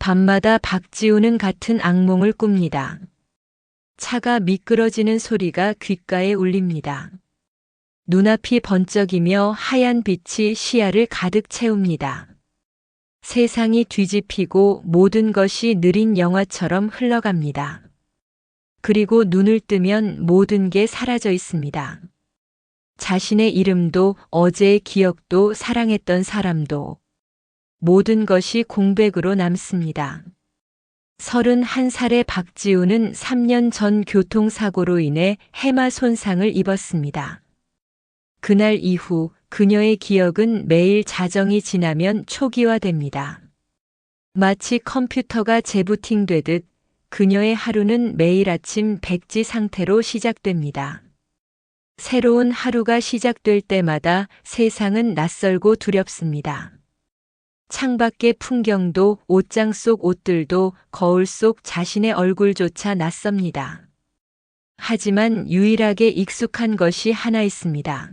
밤마다 박지우는 같은 악몽을 꿉니다. 차가 미끄러지는 소리가 귓가에 울립니다. 눈앞이 번쩍이며 하얀 빛이 시야를 가득 채웁니다. 세상이 뒤집히고 모든 것이 느린 영화처럼 흘러갑니다. 그리고 눈을 뜨면 모든 게 사라져 있습니다. 자신의 이름도, 어제의 기억도, 사랑했던 사람도, 모든 것이 공백으로 남습니다. 31살의 박지우는 3년 전 교통사고로 인해 해마 손상을 입었습니다. 그날 이후 그녀의 기억은 매일 자정이 지나면 초기화됩니다. 마치 컴퓨터가 재부팅되듯 그녀의 하루는 매일 아침 백지 상태로 시작됩니다. 새로운 하루가 시작될 때마다 세상은 낯설고 두렵습니다. 창밖의 풍경도, 옷장 속 옷들도, 거울 속 자신의 얼굴조차 낯섭니다. 하지만 유일하게 익숙한 것이 하나 있습니다.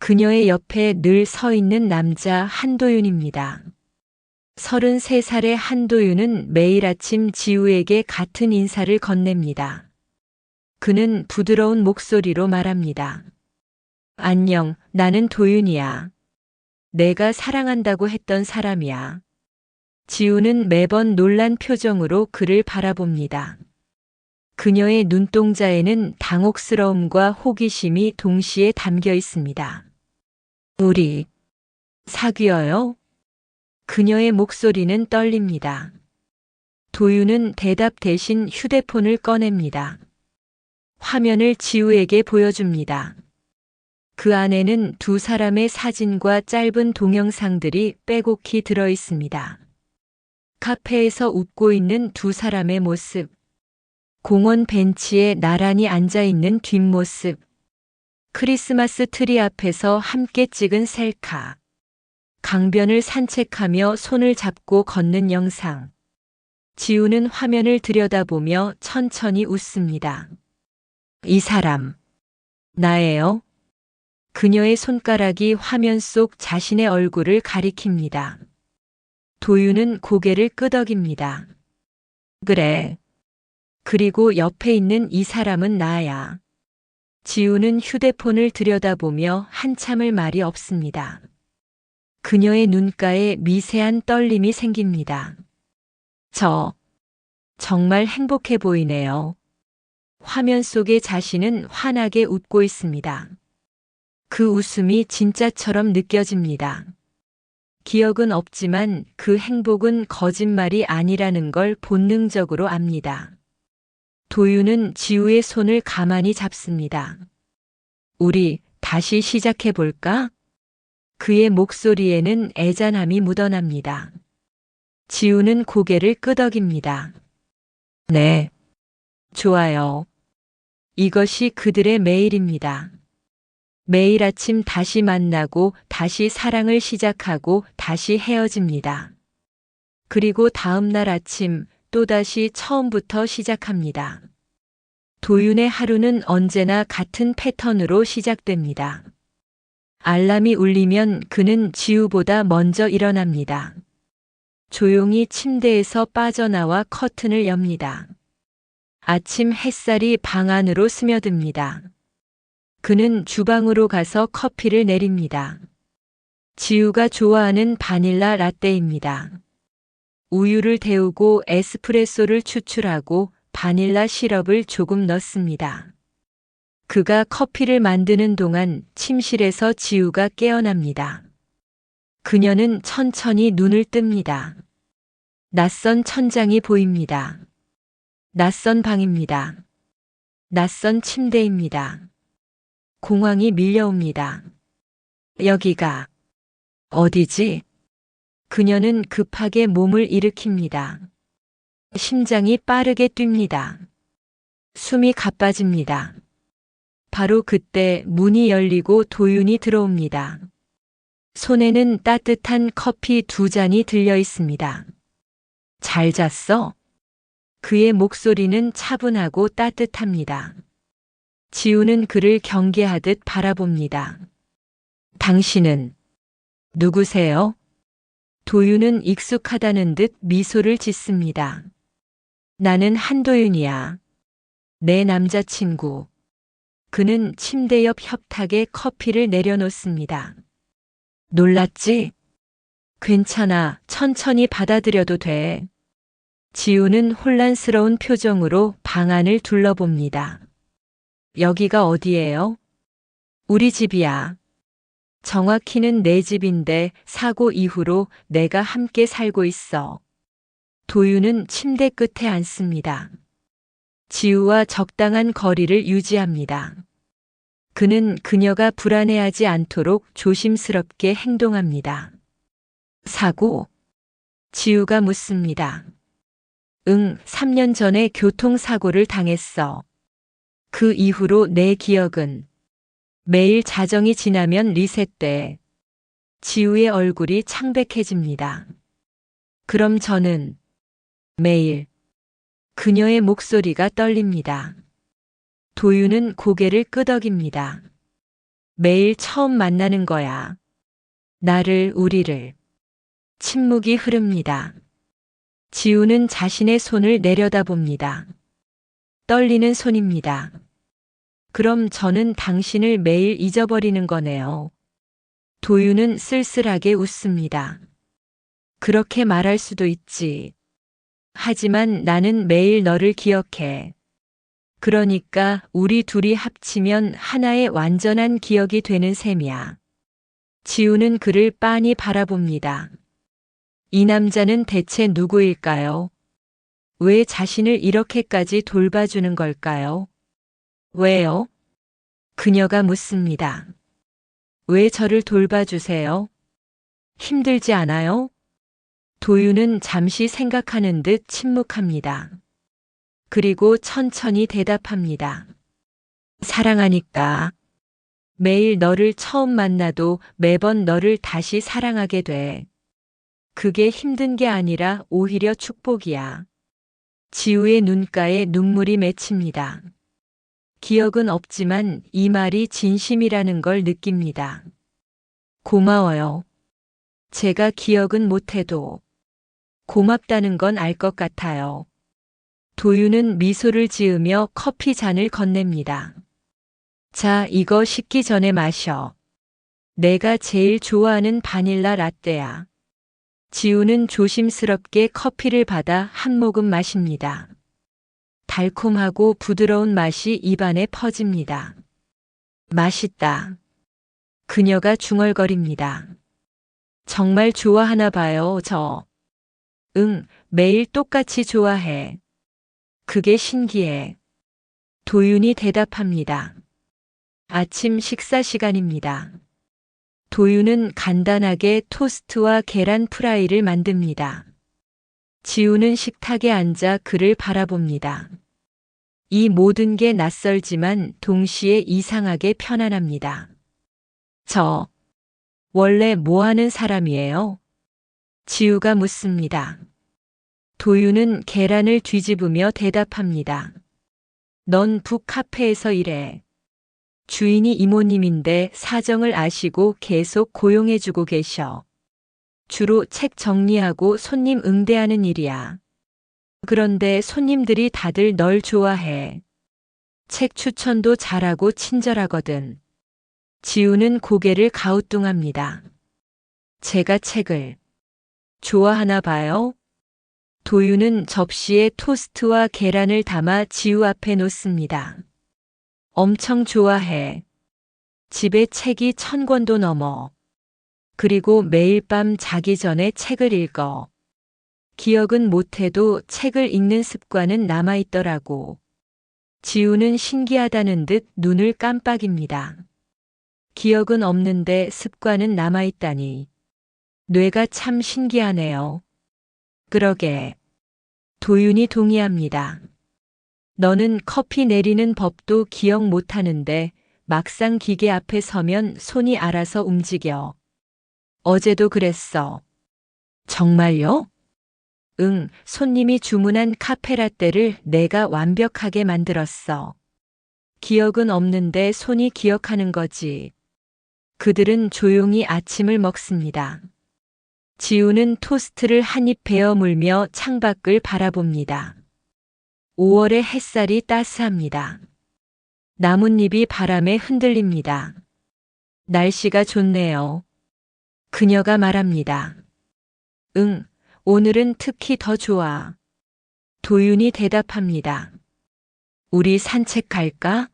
그녀의 옆에 늘 서 있는 남자 한도윤입니다. 33살의 한도윤은 매일 아침 지우에게 같은 인사를 건넵니다. 그는 부드러운 목소리로 말합니다. 안녕, 나는 도윤이야. 내가 사랑한다고 했던 사람이야. 지우는 매번 놀란 표정으로 그를 바라봅니다. 그녀의 눈동자에는 당혹스러움과 호기심이 동시에 담겨 있습니다. 우리 사귀어요? 그녀의 목소리는 떨립니다. 도윤은 대답 대신 휴대폰을 꺼냅니다. 화면을 지우에게 보여줍니다. 그 안에는 두 사람의 사진과 짧은 동영상들이 빼곡히 들어 있습니다. 카페에서 웃고 있는 두 사람의 모습, 공원 벤치에 나란히 앉아 있는 뒷모습, 크리스마스 트리 앞에서 함께 찍은 셀카, 강변을 산책하며 손을 잡고 걷는 영상. 지우는 화면을 들여다보며 천천히 웃습니다. 이 사람, 나예요. 그녀의 손가락이 화면 속 자신의 얼굴을 가리킵니다. 도윤은 고개를 끄덕입니다. 그래. 그리고 옆에 있는 이 사람은 나야. 지우는 휴대폰을 들여다보며 한참을 말이 없습니다. 그녀의 눈가에 미세한 떨림이 생깁니다. 정말 행복해 보이네요. 화면 속의 자신은 환하게 웃고 있습니다. 그 웃음이 진짜처럼 느껴집니다. 기억은 없지만 그 행복은 거짓말이 아니라는 걸 본능적으로 압니다. 도윤은 지우의 손을 가만히 잡습니다. 우리 다시 시작해 볼까? 그의 목소리에는 애잔함이 묻어납니다. 지우는 고개를 끄덕입니다. 네, 좋아요. 이것이 그들의 매일입니다. 매일 아침 다시 만나고 다시 사랑을 시작하고 다시 헤어집니다. 그리고 다음 날 아침 또다시 처음부터 시작합니다. 도윤의 하루는 언제나 같은 패턴으로 시작됩니다. 알람이 울리면 그는 지우보다 먼저 일어납니다. 조용히 침대에서 빠져나와 커튼을 엽니다. 아침 햇살이 방 안으로 스며듭니다. 그는 주방으로 가서 커피를 내립니다. 지우가 좋아하는 바닐라 라떼입니다. 우유를 데우고 에스프레소를 추출하고 바닐라 시럽을 조금 넣습니다. 그가 커피를 만드는 동안 침실에서 지우가 깨어납니다. 그녀는 천천히 눈을 뜹니다. 낯선 천장이 보입니다. 낯선 방입니다. 낯선 침대입니다. 공황이 밀려옵니다. 여기가 어디지? 그녀는 급하게 몸을 일으킵니다. 심장이 빠르게 뜁니다. 숨이 가빠집니다. 바로 그때 문이 열리고 도윤이 들어옵니다. 손에는 따뜻한 커피 2잔이 들려 있습니다. 잘 잤어? 그의 목소리는 차분하고 따뜻합니다. 지우는 그를 경계하듯 바라봅니다. 당신은 누구세요? 도윤은 익숙하다는 듯 미소를 짓습니다. 나는 한도윤이야. 내 남자친구. 그는 침대 옆 협탁에 커피를 내려놓습니다. 놀랐지? 괜찮아. 천천히 받아들여도 돼. 지우는 혼란스러운 표정으로 방 안을 둘러봅니다. 여기가 어디예요? 우리 집이야. 정확히는 내 집인데 사고 이후로 내가 함께 살고 있어. 도윤은 침대 끝에 앉습니다. 지우와 적당한 거리를 유지합니다. 그는 그녀가 불안해하지 않도록 조심스럽게 행동합니다. 사고? 지우가 묻습니다. 3년 전에 교통사고를 당했어. 그 이후로 내 기억은 매일 자정이 지나면 리셋돼. 지우의 얼굴이 창백해집니다. 그럼 저는 매일 그녀의 목소리가 떨립니다. 도윤은 고개를 끄덕입니다. 매일 처음 만나는 거야. 나를, 우리를. 침묵이 흐릅니다. 지우는 자신의 손을 내려다봅니다. 떨리는 손입니다. 그럼 저는 당신을 매일 잊어버리는 거네요. 도윤은 쓸쓸하게 웃습니다. 그렇게 말할 수도 있지. 하지만 나는 매일 너를 기억해. 그러니까 우리 둘이 합치면 하나의 완전한 기억이 되는 셈이야. 지우는 그를 빤히 바라봅니다. 이 남자는 대체 누구일까요? 왜 자신을 이렇게까지 돌봐주는 걸까요? 왜요? 그녀가 묻습니다. 왜 저를 돌봐주세요? 힘들지 않아요? 도윤은 잠시 생각하는 듯 침묵합니다. 그리고 천천히 대답합니다. 사랑하니까. 매일 너를 처음 만나도 매번 너를 다시 사랑하게 돼. 그게 힘든 게 아니라 오히려 축복이야. 지우의 눈가에 눈물이 맺힙니다. 기억은 없지만 이 말이 진심이라는 걸 느낍니다. 고마워요. 제가 기억은 못해도 고맙다는 건 알 것 같아요. 도윤은 미소를 지으며 커피 잔을 건넵니다. 자, 이거 식기 전에 마셔. 내가 제일 좋아하는 바닐라 라떼야. 지우는 조심스럽게 커피를 받아 한 모금 마십니다. 달콤하고 부드러운 맛이 입안에 퍼집니다. 맛있다. 그녀가 중얼거립니다. 정말 좋아하나 봐요, 저. 매일 똑같이 좋아해. 그게 신기해. 도윤이 대답합니다. 아침 식사 시간입니다. 도윤은 간단하게 토스트와 계란 프라이를 만듭니다. 지우는 식탁에 앉아 그를 바라봅니다. 이 모든 게 낯설지만 동시에 이상하게 편안합니다. 저, 원래 뭐 하는 사람이에요? 지우가 묻습니다. 도윤은 계란을 뒤집으며 대답합니다. 넌 북카페에서 일해. 주인이 이모님인데 사정을 아시고 계속 고용해주고 계셔. 주로 책 정리하고 손님 응대하는 일이야. 그런데 손님들이 다들 널 좋아해. 책 추천도 잘하고 친절하거든. 지우는 고개를 가우뚱합니다. 제가 책을 좋아하나 봐요? 도윤은 접시에 토스트와 계란을 담아 지우 앞에 놓습니다. 엄청 좋아해. 집에 책이 1000권도 넘어. 그리고 매일 밤 자기 전에 책을 읽어. 기억은 못해도 책을 읽는 습관은 남아있더라고. 지우는 신기하다는 듯 눈을 깜빡입니다. 기억은 없는데 습관은 남아있다니. 뇌가 참 신기하네요. 그러게. 도윤이 동의합니다. 너는 커피 내리는 법도 기억 못하는데 막상 기계 앞에 서면 손이 알아서 움직여. 어제도 그랬어. 정말요? 손님이 주문한 카페라떼를 내가 완벽하게 만들었어. 기억은 없는데 손이 기억하는 거지. 그들은 조용히 아침을 먹습니다. 지우는 토스트를 한 입 베어 물며 창밖을 바라봅니다. 5월의 햇살이 따스합니다. 나뭇잎이 바람에 흔들립니다. 날씨가 좋네요. 그녀가 말합니다. 응, 오늘은 특히 더 좋아. 도윤이 대답합니다. 우리 산책 갈까?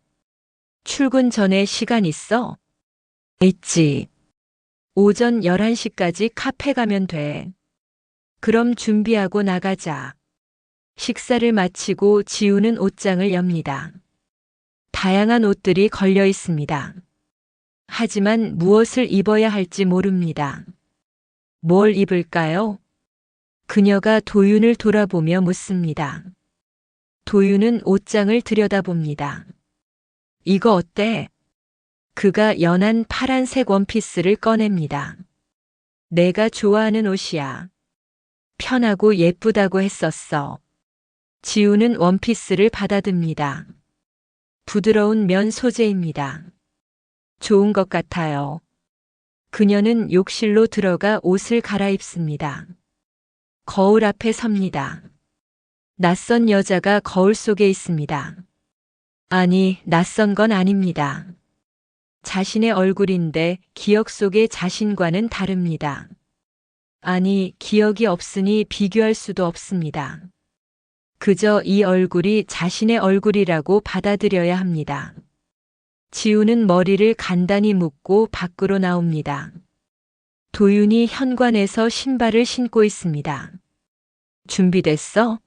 출근 전에 시간 있어? 있지. 오전 11시까지 카페 가면 돼. 그럼 준비하고 나가자. 식사를 마치고 지우는 옷장을 엽니다. 다양한 옷들이 걸려 있습니다. 하지만 무엇을 입어야 할지 모릅니다. 뭘 입을까요? 그녀가 도윤을 돌아보며 묻습니다. 도윤은 옷장을 들여다봅니다. 이거 어때? 그가 연한 파란색 원피스를 꺼냅니다. 내가 좋아하는 옷이야. 편하고 예쁘다고 했었어. 지우는 원피스를 받아듭니다. 부드러운 면 소재입니다. 좋은 것 같아요. 그녀는 욕실로 들어가 옷을 갈아입습니다. 거울 앞에 섭니다. 낯선 여자가 거울 속에 있습니다. 아니, 낯선 건 아닙니다. 자신의 얼굴인데 기억 속의 자신과는 다릅니다. 아니, 기억이 없으니 비교할 수도 없습니다. 그저 이 얼굴이 자신의 얼굴이라고 받아들여야 합니다. 지우는 머리를 간단히 묶고 밖으로 나옵니다. 도윤이 현관에서 신발을 신고 있습니다. 준비됐어?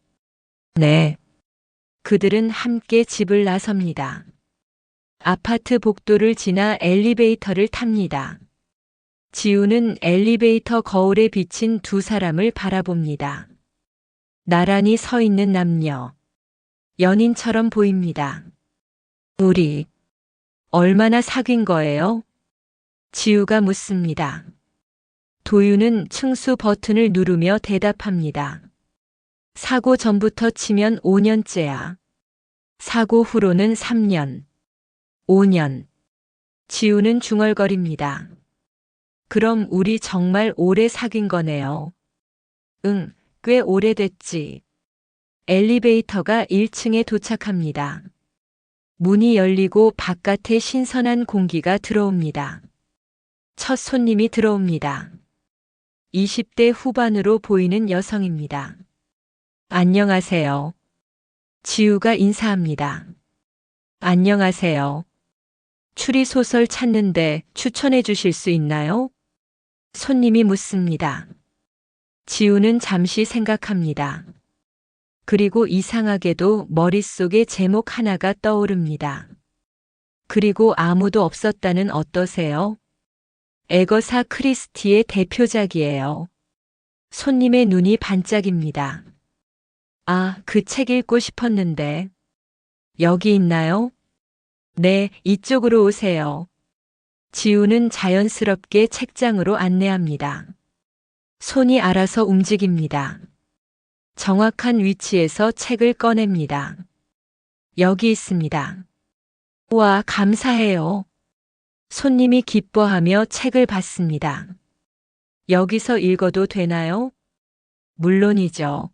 네. 그들은 함께 집을 나섭니다. 아파트 복도를 지나 엘리베이터를 탑니다. 지우는 엘리베이터 거울에 비친 두 사람을 바라봅니다. 나란히 서 있는 남녀. 연인처럼 보입니다. 우리 얼마나 사귄 거예요? 지우가 묻습니다. 도윤은 층수 버튼을 누르며 대답합니다. 사고 전부터 치면 5년째야. 사고 후로는 3년, 5년. 지우는 중얼거립니다. 그럼 우리 정말 오래 사귄 거네요. 응, 꽤 오래됐지. 엘리베이터가 1층에 도착합니다. 문이 열리고 바깥에 신선한 공기가 들어옵니다. 첫 손님이 들어옵니다. 20대 후반으로 보이는 여성입니다. 안녕하세요. 지우가 인사합니다. 안녕하세요. 추리소설 찾는데 추천해 주실 수 있나요? 손님이 묻습니다. 지우는 잠시 생각합니다. 그리고 이상하게도 머릿속에 제목 하나가 떠오릅니다. 그리고 아무도 없었다는 어떠세요? 에거사 크리스티의 대표작이에요. 손님의 눈이 반짝입니다. 아, 그 책 읽고 싶었는데. 여기 있나요? 네, 이쪽으로 오세요. 지우는 자연스럽게 책장으로 안내합니다. 손이 알아서 움직입니다. 정확한 위치에서 책을 꺼냅니다. 여기 있습니다. 와, 감사해요. 손님이 기뻐하며 책을 받습니다. 여기서 읽어도 되나요? 물론이죠.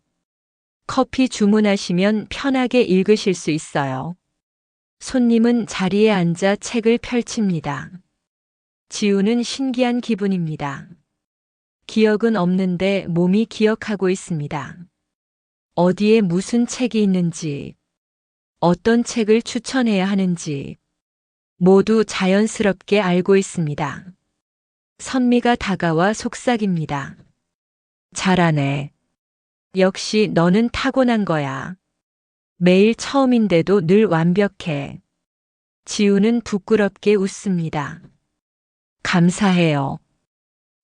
커피 주문하시면 편하게 읽으실 수 있어요. 손님은 자리에 앉아 책을 펼칩니다. 지우는 신기한 기분입니다. 기억은 없는데 몸이 기억하고 있습니다. 어디에 무슨 책이 있는지, 어떤 책을 추천해야 하는지 모두 자연스럽게 알고 있습니다. 선미가 다가와 속삭입니다. 잘하네. 역시 너는 타고난 거야. 매일 처음인데도 늘 완벽해. 지우는 부끄럽게 웃습니다. 감사해요.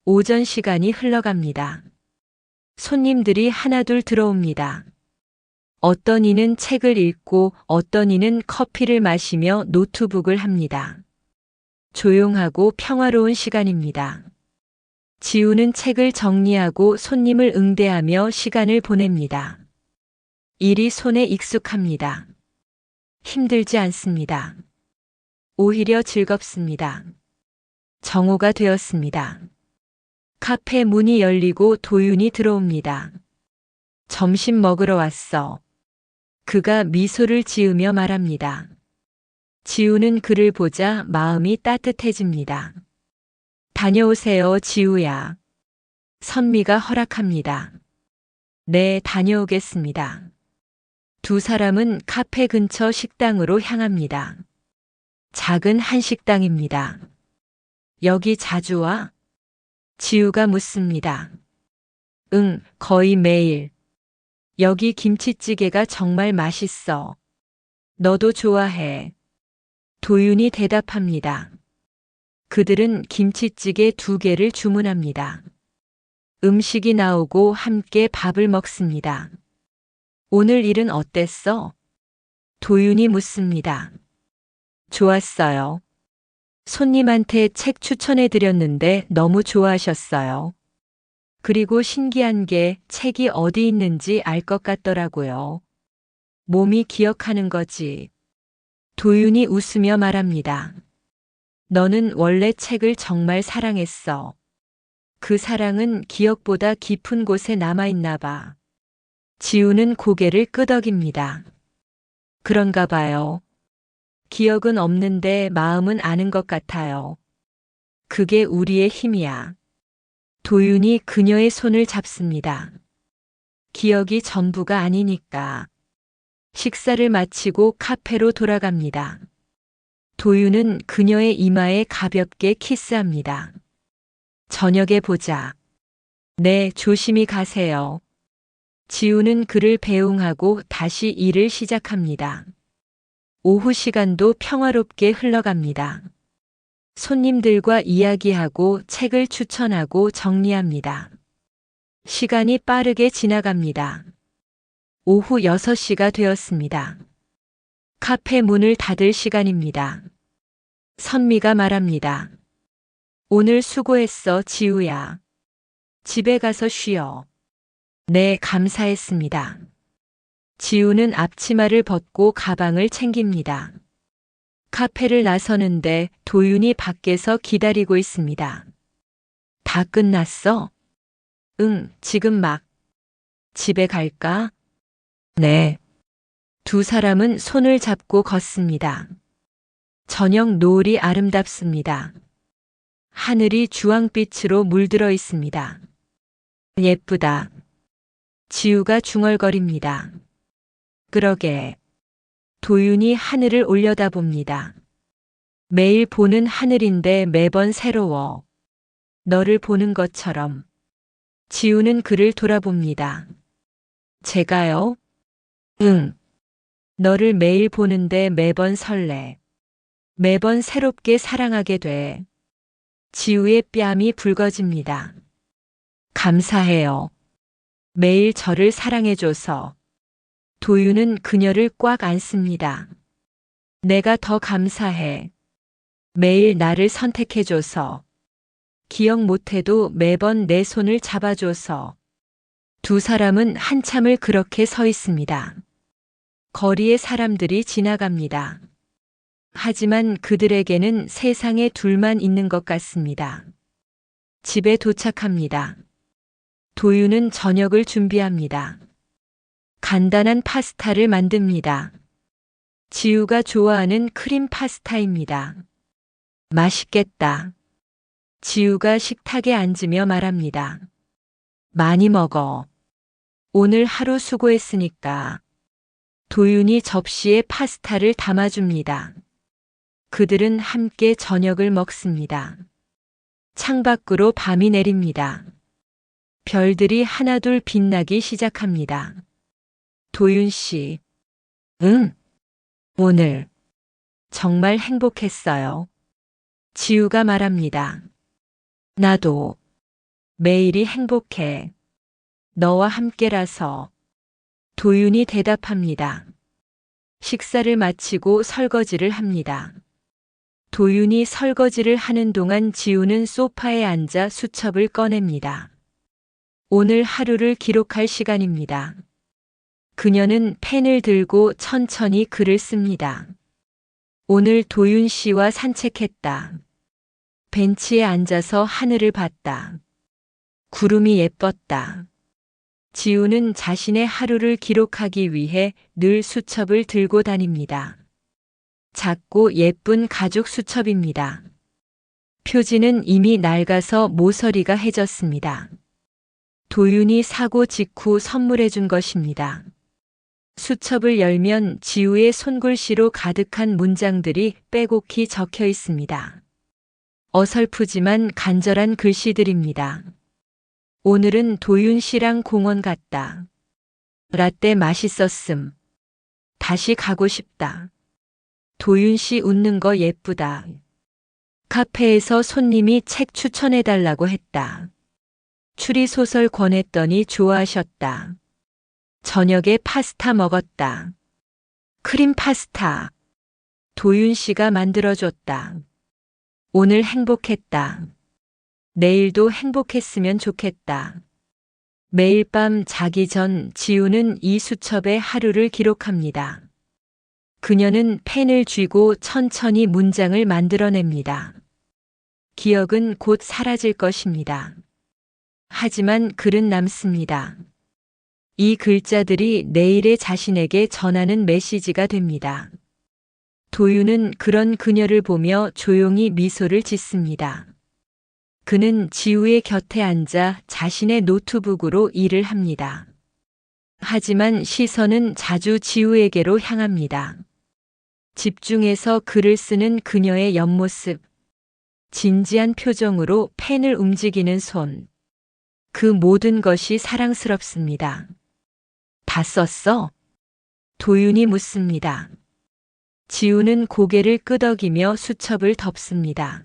오전 시간이 흘러갑니다. 손님들이 하나둘 들어옵니다. 어떤 이는 책을 읽고 어떤 이는 커피를 마시며 노트북을 합니다. 조용하고 평화로운 시간입니다. 지우는 책을 정리하고 손님을 응대하며 시간을 보냅니다. 일이 손에 익숙합니다. 힘들지 않습니다. 오히려 즐겁습니다. 정오가 되었습니다. 카페 문이 열리고 도윤이 들어옵니다. 점심 먹으러 왔어. 그가 미소를 지으며 말합니다. 지우는 그를 보자 마음이 따뜻해집니다. 다녀오세요, 지우야. 선미가 허락합니다. 네, 다녀오겠습니다. 두 사람은 카페 근처 식당으로 향합니다. 작은 한식당입니다. 여기 자주 와? 지우가 묻습니다. 응, 거의 매일. 여기 김치찌개가 정말 맛있어. 너도 좋아해. 도윤이 대답합니다. 그들은 김치찌개 2개를 주문합니다. 음식이 나오고 함께 밥을 먹습니다. 오늘 일은 어땠어? 도윤이 묻습니다. 좋았어요. 손님한테 책 추천해 드렸는데 너무 좋아하셨어요. 그리고 신기한 게 책이 어디 있는지 알 것 같더라고요. 몸이 기억하는 거지. 도윤이 웃으며 말합니다. 너는 원래 책을 정말 사랑했어. 그 사랑은 기억보다 깊은 곳에 남아있나 봐. 지우는 고개를 끄덕입니다. 그런가 봐요. 기억은 없는데 마음은 아는 것 같아요. 그게 우리의 힘이야. 도윤이 그녀의 손을 잡습니다. 기억이 전부가 아니니까. 식사를 마치고 카페로 돌아갑니다. 도윤은 그녀의 이마에 가볍게 키스합니다. 저녁에 보자. 네, 조심히 가세요. 지우는 그를 배웅하고 다시 일을 시작합니다. 오후 시간도 평화롭게 흘러갑니다. 손님들과 이야기하고 책을 추천하고 정리합니다. 시간이 빠르게 지나갑니다. 오후 6시가 되었습니다. 카페 문을 닫을 시간입니다. 선미가 말합니다. 오늘 수고했어, 지우야. 집에 가서 쉬어. 네, 감사했습니다. 지우는 앞치마를 벗고 가방을 챙깁니다. 카페를 나서는데 도윤이 밖에서 기다리고 있습니다. 다 끝났어? 응, 지금 막. 집에 갈까? 네. 두 사람은 손을 잡고 걷습니다. 저녁 노을이 아름답습니다. 하늘이 주황빛으로 물들어 있습니다. 예쁘다. 지우가 중얼거립니다. 그러게. 도윤이 하늘을 올려다봅니다. 매일 보는 하늘인데 매번 새로워. 너를 보는 것처럼. 지우는 그를 돌아봅니다. 제가요? 응. 너를 매일 보는데 매번 설레. 매번 새롭게 사랑하게 돼. 지우의 뺨이 붉어집니다. 감사해요. 매일 저를 사랑해줘서. 도윤은 그녀를 꽉 안습니다. 내가 더 감사해. 매일 나를 선택해줘서. 기억 못해도 매번 내 손을 잡아줘서. 두 사람은 한참을 그렇게 서 있습니다. 거리에 사람들이 지나갑니다. 하지만 그들에게는 세상에 둘만 있는 것 같습니다. 집에 도착합니다. 도윤은 저녁을 준비합니다. 간단한 파스타를 만듭니다. 지우가 좋아하는 크림 파스타입니다. 맛있겠다. 지우가 식탁에 앉으며 말합니다. 많이 먹어. 오늘 하루 수고했으니까. 도윤이 접시에 파스타를 담아줍니다. 그들은 함께 저녁을 먹습니다. 창밖으로 밤이 내립니다. 별들이 하나둘 빛나기 시작합니다. 도윤 씨. 응. 오늘 정말 행복했어요. 지우가 말합니다. 나도 매일이 행복해. 너와 함께라서. 도윤이 대답합니다. 식사를 마치고 설거지를 합니다. 도윤이 설거지를 하는 동안 지우는 소파에 앉아 수첩을 꺼냅니다. 오늘 하루를 기록할 시간입니다. 그녀는 펜을 들고 천천히 글을 씁니다. 오늘 도윤 씨와 산책했다. 벤치에 앉아서 하늘을 봤다. 구름이 예뻤다. 지우는 자신의 하루를 기록하기 위해 늘 수첩을 들고 다닙니다. 작고 예쁜 가죽 수첩입니다. 표지는 이미 낡아서 모서리가 해졌습니다. 도윤이 사고 직후 선물해 준 것입니다. 수첩을 열면 지우의 손글씨로 가득한 문장들이 빼곡히 적혀 있습니다. 어설프지만 간절한 글씨들입니다. 오늘은 도윤 씨랑 공원 갔다. 라떼 맛있었음. 다시 가고 싶다. 도윤 씨 웃는 거 예쁘다. 카페에서 손님이 책 추천해달라고 했다. 추리소설 권했더니 좋아하셨다. 저녁에 파스타 먹었다. 크림 파스타. 도윤 씨가 만들어줬다. 오늘 행복했다. 내일도 행복했으면 좋겠다. 매일 밤 자기 전 지우는 이 수첩에 하루를 기록합니다. 그녀는 펜을 쥐고 천천히 문장을 만들어냅니다. 기억은 곧 사라질 것입니다. 하지만 글은 남습니다. 이 글자들이 내일의 자신에게 전하는 메시지가 됩니다. 도윤은 그런 그녀를 보며 조용히 미소를 짓습니다. 그는 지우의 곁에 앉아 자신의 노트북으로 일을 합니다. 하지만 시선은 자주 지우에게로 향합니다. 집중해서 글을 쓰는 그녀의 옆모습, 진지한 표정으로 펜을 움직이는 손. 그 모든 것이 사랑스럽습니다. 다 썼어? 도윤이 묻습니다. 지우는 고개를 끄덕이며 수첩을 덮습니다.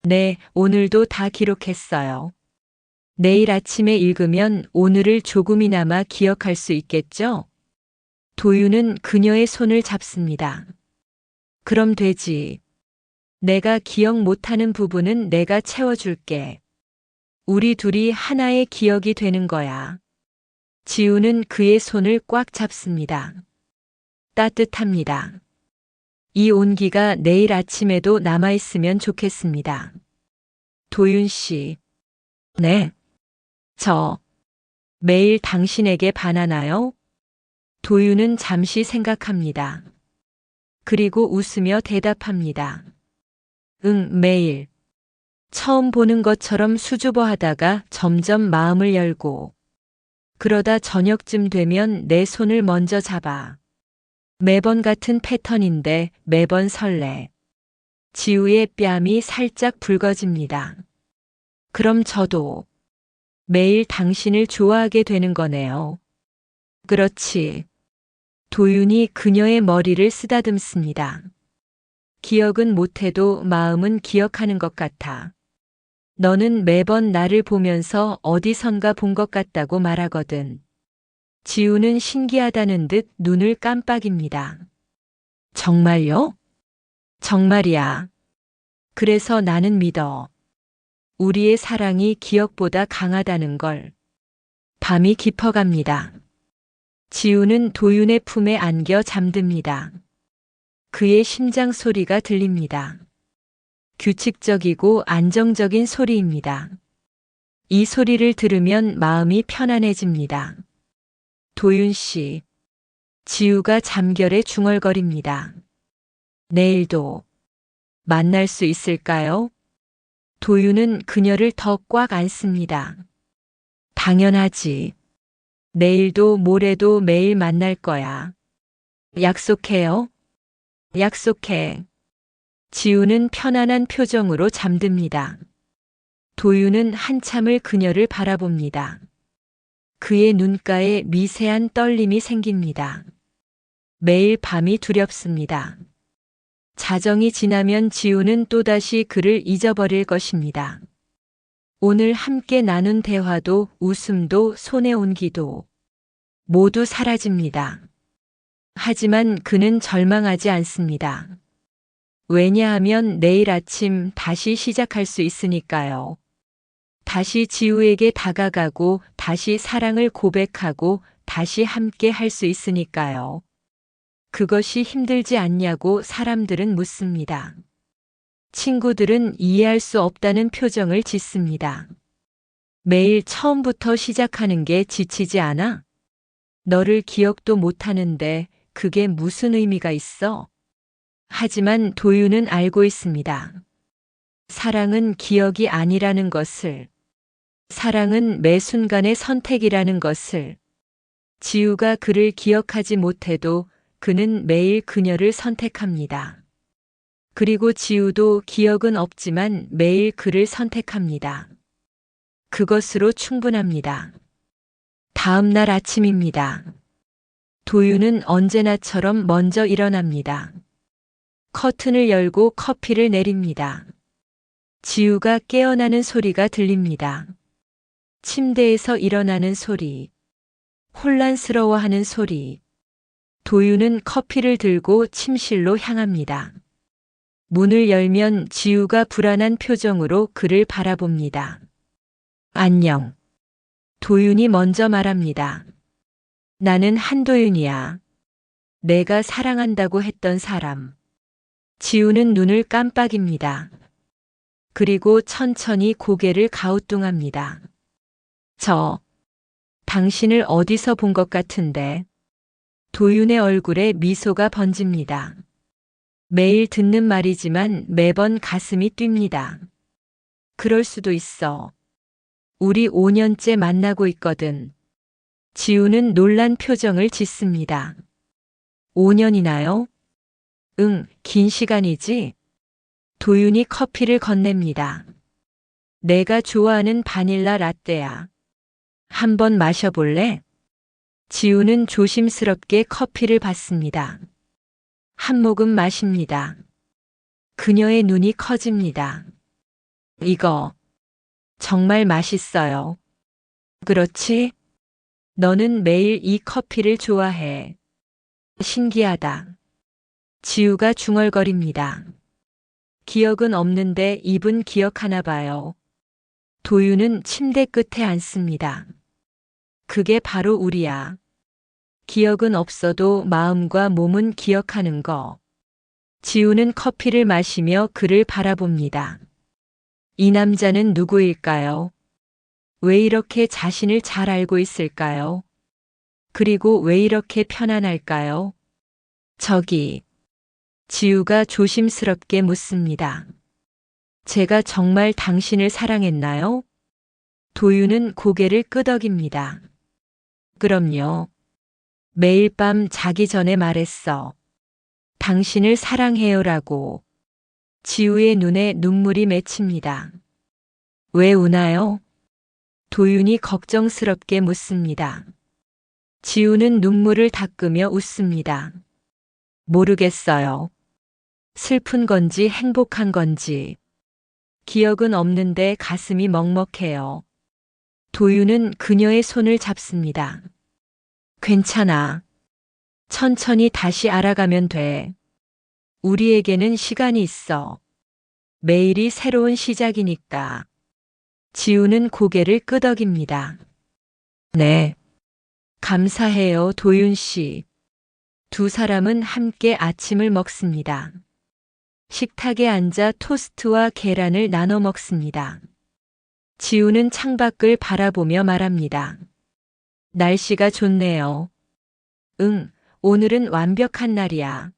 네, 오늘도 다 기록했어요. 내일 아침에 읽으면 오늘을 조금이나마 기억할 수 있겠죠? 도윤은 그녀의 손을 잡습니다. 그럼 되지. 내가 기억 못하는 부분은 내가 채워줄게. 우리 둘이 하나의 기억이 되는 거야. 지우는 그의 손을 꽉 잡습니다. 따뜻합니다. 이 온기가 내일 아침에도 남아있으면 좋겠습니다. 도윤 씨. 네. 저 매일 당신에게 반하나요? 도윤은 잠시 생각합니다. 그리고 웃으며 대답합니다. 응, 매일. 처음 보는 것처럼 수줍어하다가 점점 마음을 열고 그러다 저녁쯤 되면 내 손을 먼저 잡아. 매번 같은 패턴인데 매번 설레. 지우의 뺨이 살짝 붉어집니다. 그럼 저도 매일 당신을 좋아하게 되는 거네요. 그렇지. 도윤이 그녀의 머리를 쓰다듬습니다. 기억은 못해도 마음은 기억하는 것 같아. 너는 매번 나를 보면서 어디선가 본 것 같다고 말하거든. 지우는 신기하다는 듯 눈을 깜빡입니다. 정말요? 정말이야. 그래서 나는 믿어. 우리의 사랑이 기억보다 강하다는 걸. 밤이 깊어갑니다. 지우는 도윤의 품에 안겨 잠듭니다. 그의 심장 소리가 들립니다. 규칙적이고 안정적인 소리입니다. 이 소리를 들으면 마음이 편안해집니다. 도윤 씨. 지우가 잠결에 중얼거립니다. 내일도 만날 수 있을까요? 도윤은 그녀를 더 꽉 안습니다. 당연하지. 내일도 모레도 매일 만날 거야. 약속해요? 약속해. 지우는 편안한 표정으로 잠듭니다. 도윤은 한참을 그녀를 바라봅니다. 그의 눈가에 미세한 떨림이 생깁니다. 매일 밤이 두렵습니다. 자정이 지나면 지우는 또다시 그를 잊어버릴 것입니다. 오늘 함께 나눈 대화도 웃음도 손의 온기도 모두 사라집니다. 하지만 그는 절망하지 않습니다. 왜냐하면 내일 아침 다시 시작할 수 있으니까요. 다시 지우에게 다가가고 다시 사랑을 고백하고 다시 함께 할 수 있으니까요. 그것이 힘들지 않냐고 사람들은 묻습니다. 친구들은 이해할 수 없다는 표정을 짓습니다. 매일 처음부터 시작하는 게 지치지 않아? 너를 기억도 못하는데 그게 무슨 의미가 있어? 하지만 도윤은 알고 있습니다. 사랑은 기억이 아니라는 것을, 사랑은 매 순간의 선택이라는 것을. 지우가 그를 기억하지 못해도 그는 매일 그녀를 선택합니다. 그리고 지우도 기억은 없지만 매일 그를 선택합니다. 그것으로 충분합니다. 다음 날 아침입니다. 도윤은 언제나처럼 먼저 일어납니다. 커튼을 열고 커피를 내립니다. 지우가 깨어나는 소리가 들립니다. 침대에서 일어나는 소리, 혼란스러워하는 소리. 도윤은 커피를 들고 침실로 향합니다. 문을 열면 지우가 불안한 표정으로 그를 바라봅니다. 안녕. 도윤이 먼저 말합니다. 나는 한도윤이야. 내가 사랑한다고 했던 사람. 지우는 눈을 깜빡입니다. 그리고 천천히 고개를 가우뚱합니다. 당신을 어디서 본 것 같은데. 도윤의 얼굴에 미소가 번집니다. 매일 듣는 말이지만 매번 가슴이 뜁니다. 그럴 수도 있어. 우리 5년째 만나고 있거든. 지우는 놀란 표정을 짓습니다. 5년이나요? 응, 긴 시간이지. 도윤이 커피를 건넵니다. 내가 좋아하는 바닐라 라떼야. 한번 마셔볼래? 지우는 조심스럽게 커피를 받습니다. 한 모금 마십니다. 그녀의 눈이 커집니다. 이거 정말 맛있어요. 그렇지? 너는 매일 이 커피를 좋아해. 신기하다. 지우가 중얼거립니다. 기억은 없는데 입은 기억하나 봐요. 도윤은 침대 끝에 앉습니다. 그게 바로 우리야. 기억은 없어도 마음과 몸은 기억하는 거. 지우는 커피를 마시며 그를 바라봅니다. 이 남자는 누구일까요? 왜 이렇게 자신을 잘 알고 있을까요? 그리고 왜 이렇게 편안할까요? 지우가 조심스럽게 묻습니다. 제가 정말 당신을 사랑했나요? 도윤은 고개를 끄덕입니다. 그럼요. 매일 밤 자기 전에 말했어. 당신을 사랑해요라고. 지우의 눈에 눈물이 맺힙니다. 왜 우나요? 도윤이 걱정스럽게 묻습니다. 지우는 눈물을 닦으며 웃습니다. 모르겠어요. 슬픈 건지 행복한 건지. 기억은 없는데 가슴이 먹먹해요. 도윤은 그녀의 손을 잡습니다. 괜찮아. 천천히 다시 알아가면 돼. 우리에게는 시간이 있어. 매일이 새로운 시작이니까. 지우는 고개를 끄덕입니다. 네. 감사해요, 도윤 씨. 두 사람은 함께 아침을 먹습니다. 식탁에 앉아 토스트와 계란을 나눠 먹습니다. 지우는 창밖을 바라보며 말합니다. 날씨가 좋네요. 응, 오늘은 완벽한 날이야.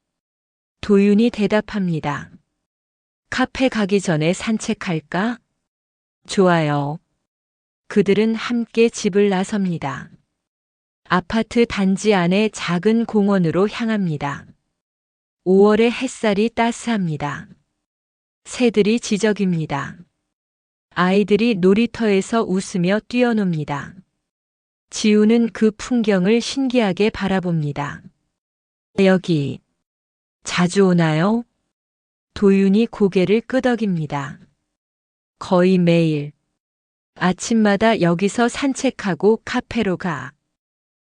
도윤이 대답합니다. 카페 가기 전에 산책할까? 좋아요. 그들은 함께 집을 나섭니다. 아파트 단지 안의 작은 공원으로 향합니다. 5월의 햇살이 따스합니다. 새들이 지저귀입니다. 아이들이 놀이터에서 웃으며 뛰어놉니다. 지우는 그 풍경을 신기하게 바라봅니다. 여기 자주 오나요? 도윤이 고개를 끄덕입니다. 거의 매일. 아침마다 여기서 산책하고 카페로 가.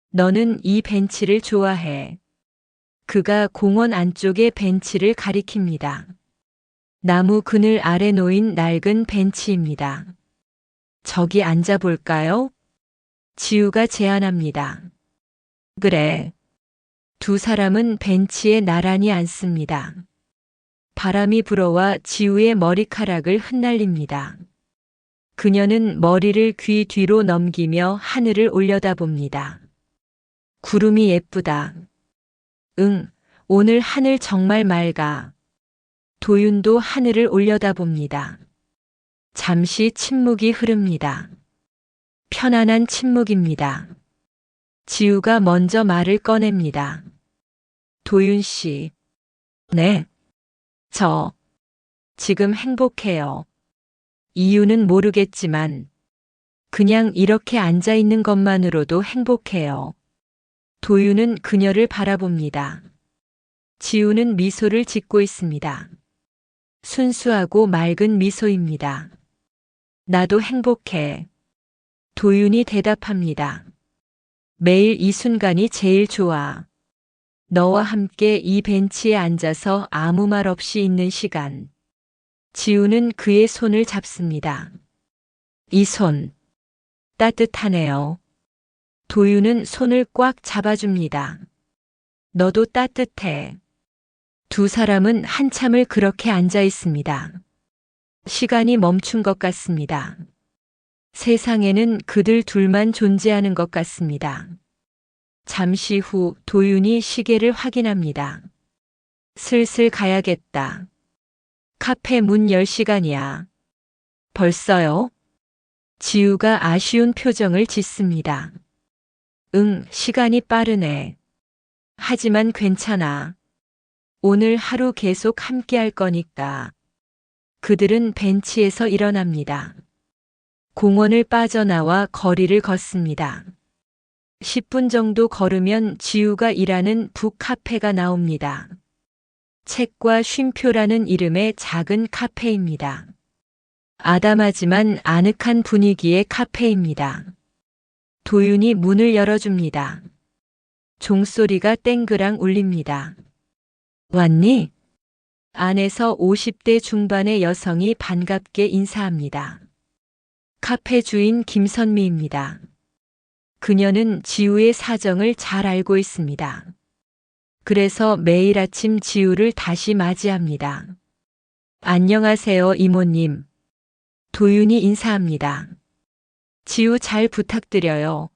너는 이 벤치를 좋아해. 그가 공원 안쪽의 벤치를 가리킵니다. 나무 그늘 아래 놓인 낡은 벤치입니다. 저기 앉아볼까요? 지우가 제안합니다. 그래. 두 사람은 벤치에 나란히 앉습니다. 바람이 불어와 지우의 머리카락을 흩날립니다. 그녀는 머리를 귀 뒤로 넘기며 하늘을 올려다봅니다. 구름이 예쁘다. 응, 오늘 하늘 정말 맑아. 도윤도 하늘을 올려다봅니다. 잠시 침묵이 흐릅니다. 편안한 침묵입니다. 지우가 먼저 말을 꺼냅니다. 도윤 씨. 네. 저 지금 행복해요. 이유는 모르겠지만 그냥 이렇게 앉아 있는 것만으로도 행복해요. 도윤은 그녀를 바라봅니다. 지우는 미소를 짓고 있습니다. 순수하고 맑은 미소입니다. 나도 행복해. 도윤이 대답합니다. 매일 이 순간이 제일 좋아. 너와 함께 이 벤치에 앉아서 아무 말 없이 있는 시간. 지우는 그의 손을 잡습니다. 이 손, 따뜻하네요. 도윤은 손을 꽉 잡아줍니다. 너도 따뜻해. 두 사람은 한참을 그렇게 앉아 있습니다. 시간이 멈춘 것 같습니다. 세상에는 그들 둘만 존재하는 것 같습니다. 잠시 후 도윤이 시계를 확인합니다. 슬슬 가야겠다. 카페 문 열 시간이야. 벌써요? 지우가 아쉬운 표정을 짓습니다. 응, 시간이 빠르네. 하지만 괜찮아. 오늘 하루 계속 함께 할 거니까. 그들은 벤치에서 일어납니다. 공원을 빠져나와 거리를 걷습니다. 10분 정도 걸으면 지우가 일하는 북카페가 나옵니다. 책과 쉼표라는 이름의 작은 카페입니다. 아담하지만 아늑한 분위기의 카페입니다. 도윤이 문을 열어줍니다. 종소리가 땡그랑 울립니다. 왔니? 안에서 50대 중반의 여성이 반갑게 인사합니다. 카페 주인 김선미입니다. 그녀는 지우의 사정을 잘 알고 있습니다. 그래서 매일 아침 지우를 다시 맞이합니다. 안녕하세요, 이모님. 도윤이 인사합니다. 지우 잘 부탁드려요.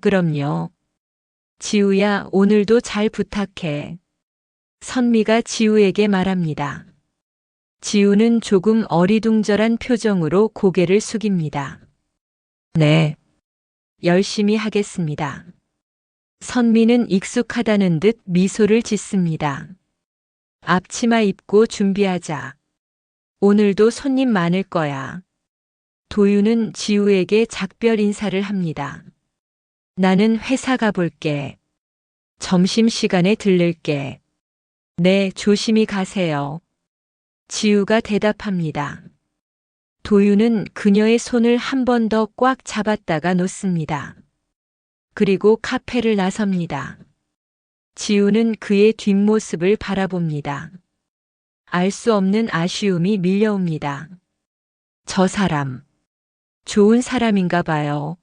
그럼요. 지우야, 오늘도 잘 부탁해. 선미가 지우에게 말합니다. 지우는 조금 어리둥절한 표정으로 고개를 숙입니다. 네. 열심히 하겠습니다. 선미는 익숙하다는 듯 미소를 짓습니다. 앞치마 입고 준비하자. 오늘도 손님 많을 거야. 도윤은 지우에게 작별 인사를 합니다. 나는 회사 가볼게. 점심시간에 들를게. 네, 조심히 가세요. 지우가 대답합니다. 도윤은 그녀의 손을 한 번 더 꽉 잡았다가 놓습니다. 그리고 카페를 나섭니다. 지우는 그의 뒷모습을 바라봅니다. 알 수 없는 아쉬움이 밀려옵니다. 저 사람, 좋은 사람인가 봐요.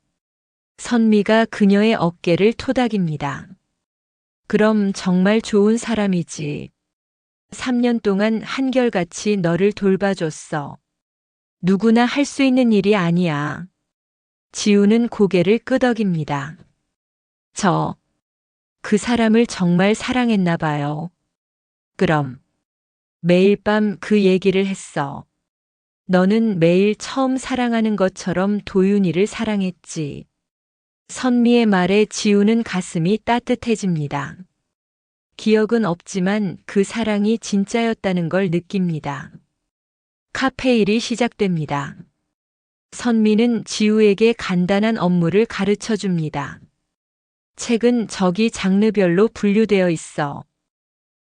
선미가 그녀의 어깨를 토닥입니다. 그럼 정말 좋은 사람이지. 3년 동안 한결같이 너를 돌봐줬어. 누구나 할 수 있는 일이 아니야. 지우는 고개를 끄덕입니다. 그 사람을 정말 사랑했나 봐요. 그럼 매일 밤 그 얘기를 했어. 너는 매일 처음 사랑하는 것처럼 도윤이를 사랑했지. 선미의 말에 지우는 가슴이 따뜻해집니다. 기억은 없지만 그 사랑이 진짜였다는 걸 느낍니다. 카페 일이 시작됩니다. 선미는 지우에게 간단한 업무를 가르쳐 줍니다. 책은 저기 장르별로 분류되어 있어.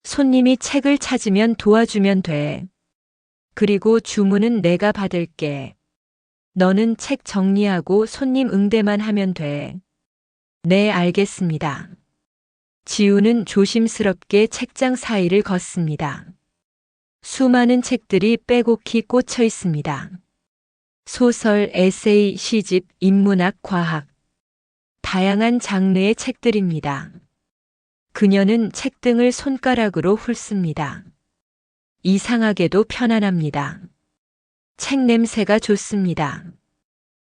손님이 책을 찾으면 도와주면 돼. 그리고 주문은 내가 받을게. 너는 책 정리하고 손님 응대만 하면 돼. 네, 알겠습니다. 지우는 조심스럽게 책장 사이를 걷습니다. 수많은 책들이 빼곡히 꽂혀 있습니다. 소설, 에세이, 시집, 인문학, 과학. 다양한 장르의 책들입니다. 그녀는 책등을 손가락으로 훑습니다. 이상하게도 편안합니다. 책 냄새가 좋습니다.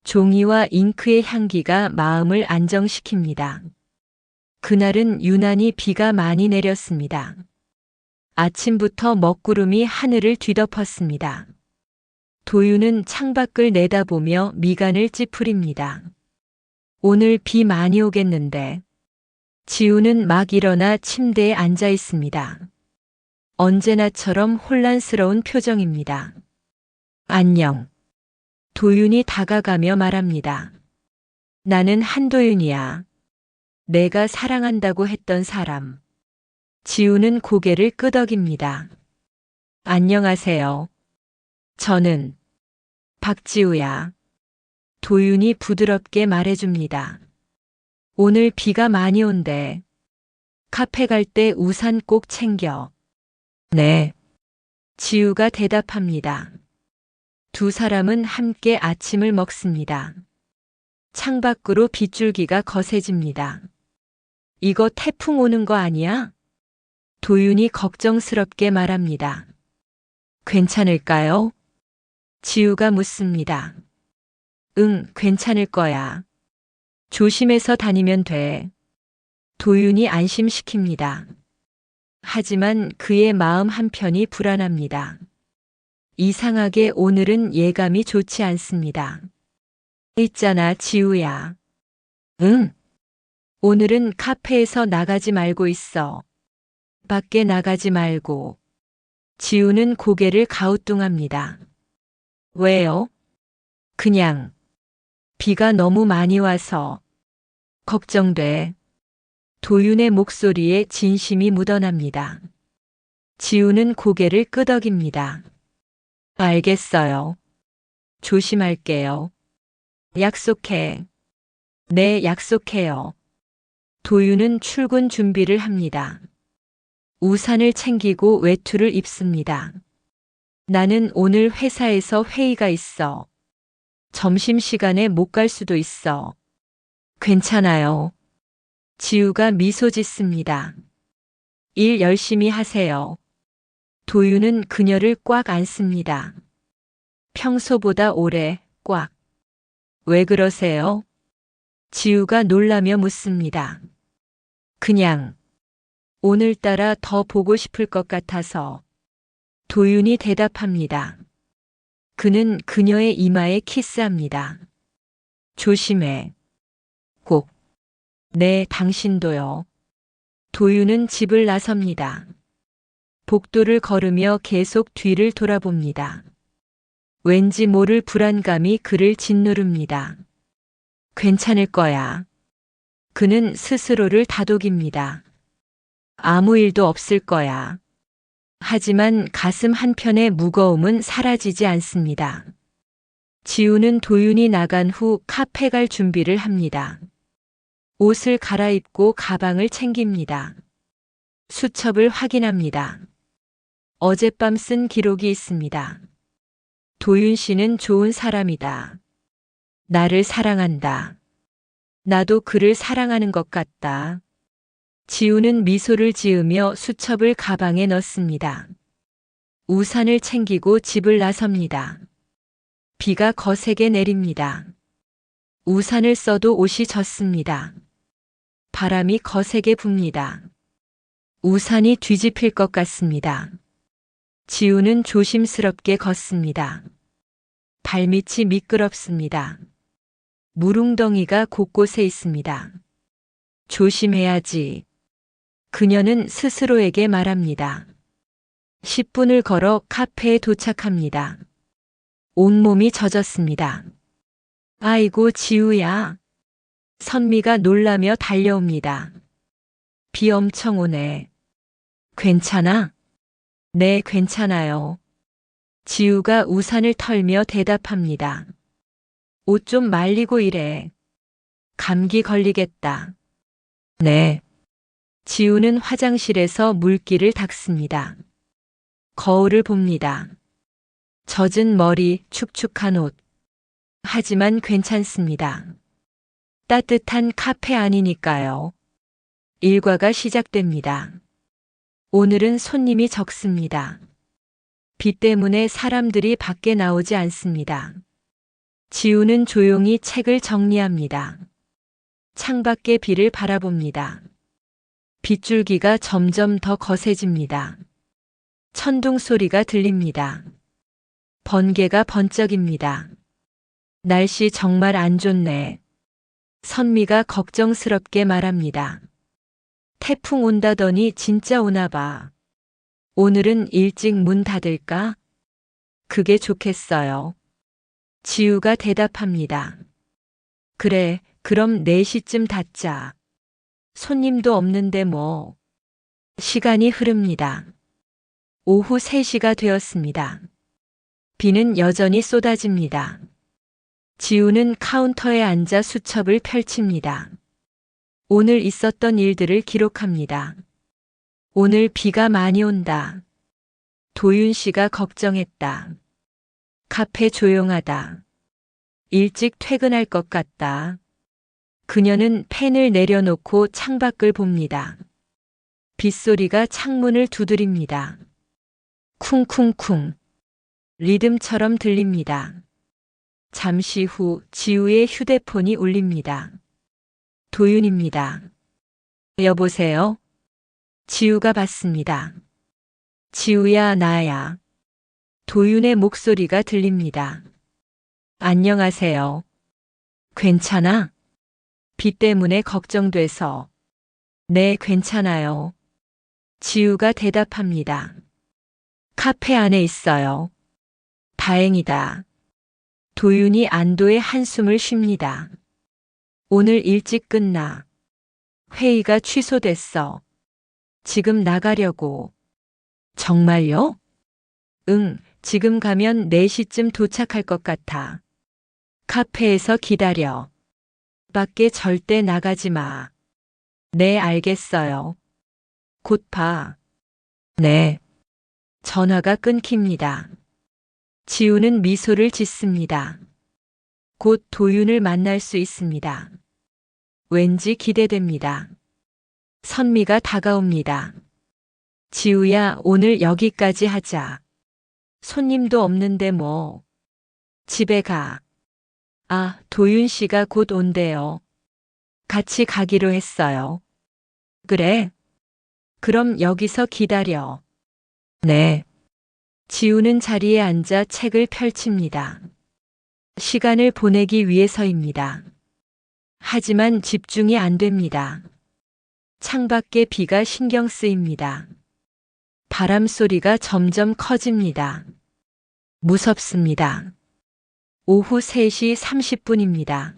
종이와 잉크의 향기가 마음을 안정시킵니다. 그날은 유난히 비가 많이 내렸습니다. 아침부터 먹구름이 하늘을 뒤덮었습니다. 도윤은 창밖을 내다보며 미간을 찌푸립니다. 오늘 비 많이 오겠는데. 지우는 막 일어나 침대에 앉아 있습니다. 언제나처럼 혼란스러운 표정입니다. 안녕. 도윤이 다가가며 말합니다. 나는 한도윤이야. 내가 사랑한다고 했던 사람. 지우는 고개를 끄덕입니다. 안녕하세요. 저는 박지우야. 도윤이 부드럽게 말해줍니다. 오늘 비가 많이 온대. 카페 갈 때 우산 꼭 챙겨. 네. 지우가 대답합니다. 두 사람은 함께 아침을 먹습니다. 창밖으로 빗줄기가 거세집니다. 이거 태풍 오는 거 아니야? 도윤이 걱정스럽게 말합니다. 괜찮을까요? 지우가 묻습니다. 응, 괜찮을 거야. 조심해서 다니면 돼. 도윤이 안심시킵니다. 하지만 그의 마음 한편이 불안합니다. 이상하게 오늘은 예감이 좋지 않습니다. 있잖아, 지우야. 응. 오늘은 카페에서 나가지 말고 있어. 밖에 나가지 말고. 지우는 고개를 가우뚱합니다. 왜요? 그냥. 비가 너무 많이 와서. 걱정돼. 도윤의 목소리에 진심이 묻어납니다. 지우는 고개를 끄덕입니다. 알겠어요. 조심할게요. 약속해. 네, 약속해요. 도윤은 출근 준비를 합니다. 우산을 챙기고 외투를 입습니다. 나는 오늘 회사에서 회의가 있어. 점심시간에 못 갈 수도 있어. 괜찮아요. 지우가 미소 짓습니다. 일 열심히 하세요. 도윤은 그녀를 꽉 안습니다. 평소보다 오래 꽉. 왜 그러세요? 지우가 놀라며 묻습니다. 그냥 오늘따라 더 보고 싶을 것 같아서. 도윤이 대답합니다. 그는 그녀의 이마에 키스합니다. 조심해. 꼭. 네, 당신도요. 도윤은 집을 나섭니다. 복도를 걸으며 계속 뒤를 돌아봅니다. 왠지 모를 불안감이 그를 짓누릅니다. 괜찮을 거야. 그는 스스로를 다독입니다. 아무 일도 없을 거야. 하지만 가슴 한편의 무거움은 사라지지 않습니다. 지우는 도윤이 나간 후 카페 갈 준비를 합니다. 옷을 갈아입고 가방을 챙깁니다. 수첩을 확인합니다. 어젯밤 쓴 기록이 있습니다. 도윤 씨는 좋은 사람이다. 나를 사랑한다. 나도 그를 사랑하는 것 같다. 지우는 미소를 지으며 수첩을 가방에 넣습니다. 우산을 챙기고 집을 나섭니다. 비가 거세게 내립니다. 우산을 써도 옷이 젖습니다. 바람이 거세게 붑니다. 우산이 뒤집힐 것 같습니다. 지우는 조심스럽게 걷습니다. 발밑이 미끄럽습니다. 물웅덩이가 곳곳에 있습니다. 조심해야지. 그녀는 스스로에게 말합니다. 10분을 걸어 카페에 도착합니다. 온몸이 젖었습니다. 아이고, 지우야. 선미가 놀라며 달려옵니다. 비 엄청 오네. 괜찮아? 네, 괜찮아요. 지우가 우산을 털며 대답합니다. 옷 좀 말리고 이래. 감기 걸리겠다. 네. 지우는 화장실에서 물기를 닦습니다. 거울을 봅니다. 젖은 머리, 축축한 옷. 하지만 괜찮습니다. 따뜻한 카페 안이니까요. 일과가 시작됩니다. 오늘은 손님이 적습니다. 비 때문에 사람들이 밖에 나오지 않습니다. 지우는 조용히 책을 정리합니다. 창밖의 비를 바라봅니다. 빗줄기가 점점 더 거세집니다. 천둥 소리가 들립니다. 번개가 번쩍입니다. 날씨 정말 안 좋네. 선미가 걱정스럽게 말합니다. 태풍 온다더니 진짜 오나 봐. 오늘은 일찍 문 닫을까? 그게 좋겠어요. 지우가 대답합니다. 그래, 그럼 4시쯤 닫자. 손님도 없는데 뭐. 시간이 흐릅니다. 오후 3시가 되었습니다. 비는 여전히 쏟아집니다. 지우는 카운터에 앉아 수첩을 펼칩니다. 오늘 있었던 일들을 기록합니다. 오늘 비가 많이 온다. 도윤 씨가 걱정했다. 카페 조용하다. 일찍 퇴근할 것 같다. 그녀는 펜을 내려놓고 창밖을 봅니다. 빗소리가 창문을 두드립니다. 쿵쿵쿵. 리듬처럼 들립니다. 잠시 후 지우의 휴대폰이 울립니다. 도윤입니다. 여보세요? 지우가 받습니다. 지우야, 나야. 도윤의 목소리가 들립니다. 안녕하세요. 괜찮아? 비 때문에 걱정돼서. 네, 괜찮아요. 지우가 대답합니다. 카페 안에 있어요. 다행이다. 도윤이 안도의 한숨을 쉽니다. 오늘 일찍 끝나. 회의가 취소됐어. 지금 나가려고. 정말요? 응, 지금 가면 4시쯤 도착할 것 같아. 카페에서 기다려. 밖에 절대 나가지 마. 네, 알겠어요. 곧 봐. 네. 전화가 끊깁니다. 지우는 미소를 짓습니다. 곧 도윤을 만날 수 있습니다. 왠지 기대됩니다. 선미가 다가옵니다. 지우야, 오늘 여기까지 하자. 손님도 없는데 뭐. 집에 가. 아, 도윤 씨가 곧 온대요. 같이 가기로 했어요. 그래? 그럼 여기서 기다려. 네. 지우는 자리에 앉아 책을 펼칩니다. 시간을 보내기 위해서입니다. 하지만 집중이 안 됩니다. 창밖에 비가 신경 쓰입니다. 바람 소리가 점점 커집니다. 무섭습니다. 오후 3시 30분입니다.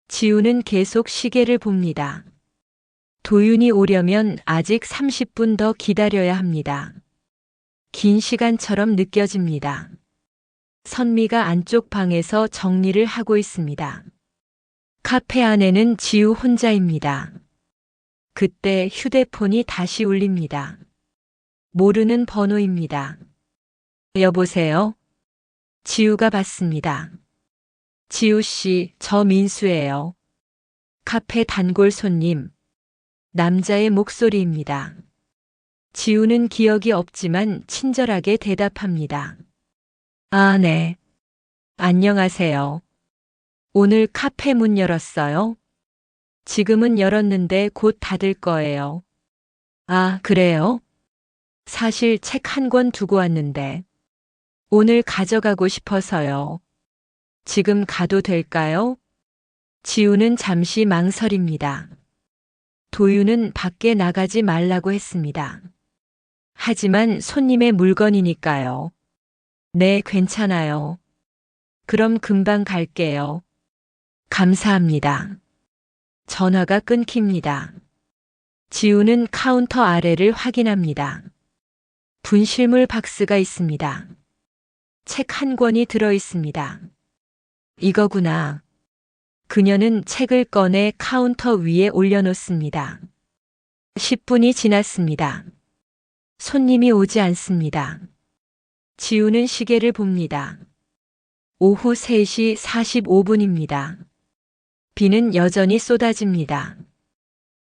지우는 계속 시계를 봅니다. 도윤이 오려면 아직 30분 더 기다려야 합니다. 긴 시간처럼 느껴집니다. 선미가 안쪽 방에서 정리를 하고 있습니다. 카페 안에는 지우 혼자입니다. 그때 휴대폰이 다시 울립니다. 모르는 번호입니다. 여보세요? 지우가 받습니다. 지우 씨, 저 민수예요. 카페 단골 손님. 남자의 목소리입니다. 지우는 기억이 없지만 친절하게 대답합니다. 아, 네. 안녕하세요. 오늘 카페 문 열었어요? 지금은 열었는데 곧 닫을 거예요. 아, 그래요? 사실 책 한 권 두고 왔는데. 오늘 가져가고 싶어서요. 지금 가도 될까요? 지우는 잠시 망설입니다. 도윤은 밖에 나가지 말라고 했습니다. 하지만 손님의 물건이니까요. 네, 괜찮아요. 그럼 금방 갈게요. 감사합니다. 전화가 끊깁니다. 지우는 카운터 아래를 확인합니다. 분실물 박스가 있습니다. 책 한 권이 들어 있습니다. 이거구나. 그녀는 책을 꺼내 카운터 위에 올려놓습니다. 10분이 지났습니다. 손님이 오지 않습니다. 지우는 시계를 봅니다. 오후 3시 45분입니다. 비는 여전히 쏟아집니다.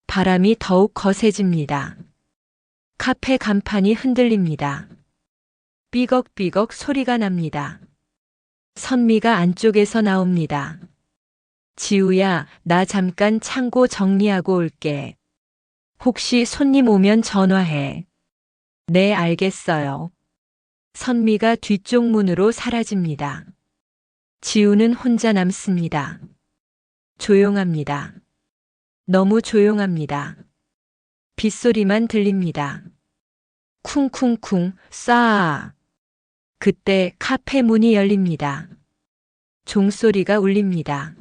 바람이 더욱 거세집니다. 카페 간판이 흔들립니다. 삐걱삐걱 소리가 납니다. 선미가 안쪽에서 나옵니다. 지우야, 나 잠깐 창고 정리하고 올게. 혹시 손님 오면 전화해. 네, 알겠어요. 선미가 뒤쪽 문으로 사라집니다. 지우는 혼자 남습니다. 조용합니다. 너무 조용합니다. 빗소리만 들립니다. 쿵쿵쿵, 싸. 그때 카페 문이 열립니다. 종소리가 울립니다.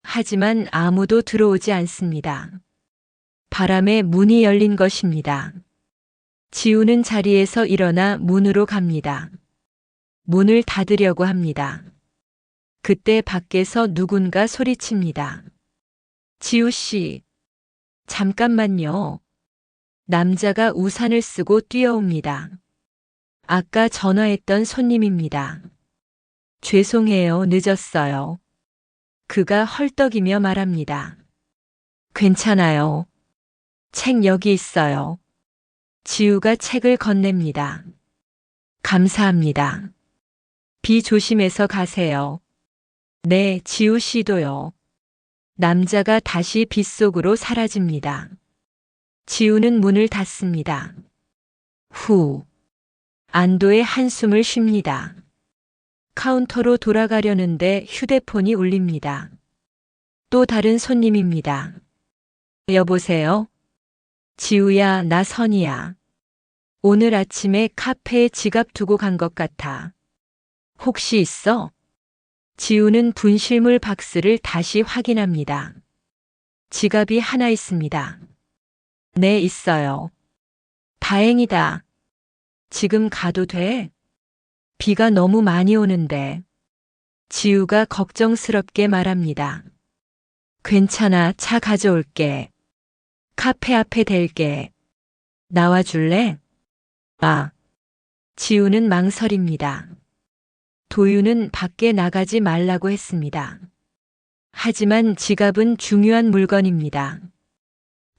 하지만 아무도 들어오지 않습니다. 바람에 문이 열린 것입니다. 지우는 자리에서 일어나 문으로 갑니다. 문을 닫으려고 합니다. 그때 밖에서 누군가 소리칩니다. 지우 씨, 잠깐만요. 남자가 우산을 쓰고 뛰어옵니다. 아까 전화했던 손님입니다. 죄송해요, 늦었어요. 그가 헐떡이며 말합니다. 괜찮아요. 책 여기 있어요. 지우가 책을 건넵니다. 감사합니다. 비 조심해서 가세요. 네, 지우 씨도요. 남자가 다시 빗속으로 사라집니다. 지우는 문을 닫습니다. 후. 안도의 한숨을 쉽니다. 카운터로 돌아가려는데 휴대폰이 울립니다. 또 다른 손님입니다. 여보세요? 지우야, 나 선이야. 오늘 아침에 카페에 지갑 두고 간 것 같아. 혹시 있어? 지우는 분실물 박스를 다시 확인합니다. 지갑이 하나 있습니다. 네, 있어요. 다행이다. 지금 가도 돼? 비가 너무 많이 오는데. 지우가 걱정스럽게 말합니다. 괜찮아, 차 가져올게. 카페 앞에 댈게. 나와줄래? 아. 지우는 망설입니다. 도유는 밖에 나가지 말라고 했습니다. 하지만 지갑은 중요한 물건입니다.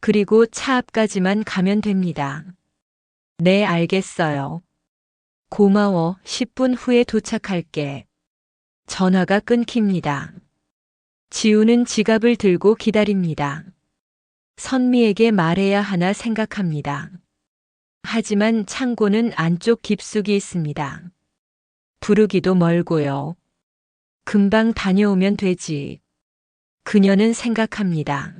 그리고 차 앞까지만 가면 됩니다. 네, 알겠어요. 고마워. 10분 후에 도착할게. 전화가 끊깁니다. 지우는 지갑을 들고 기다립니다. 선미에게 말해야 하나 생각합니다. 하지만 창고는 안쪽 깊숙이 있습니다. 부르기도 멀고요. 금방 다녀오면 되지. 그녀는 생각합니다.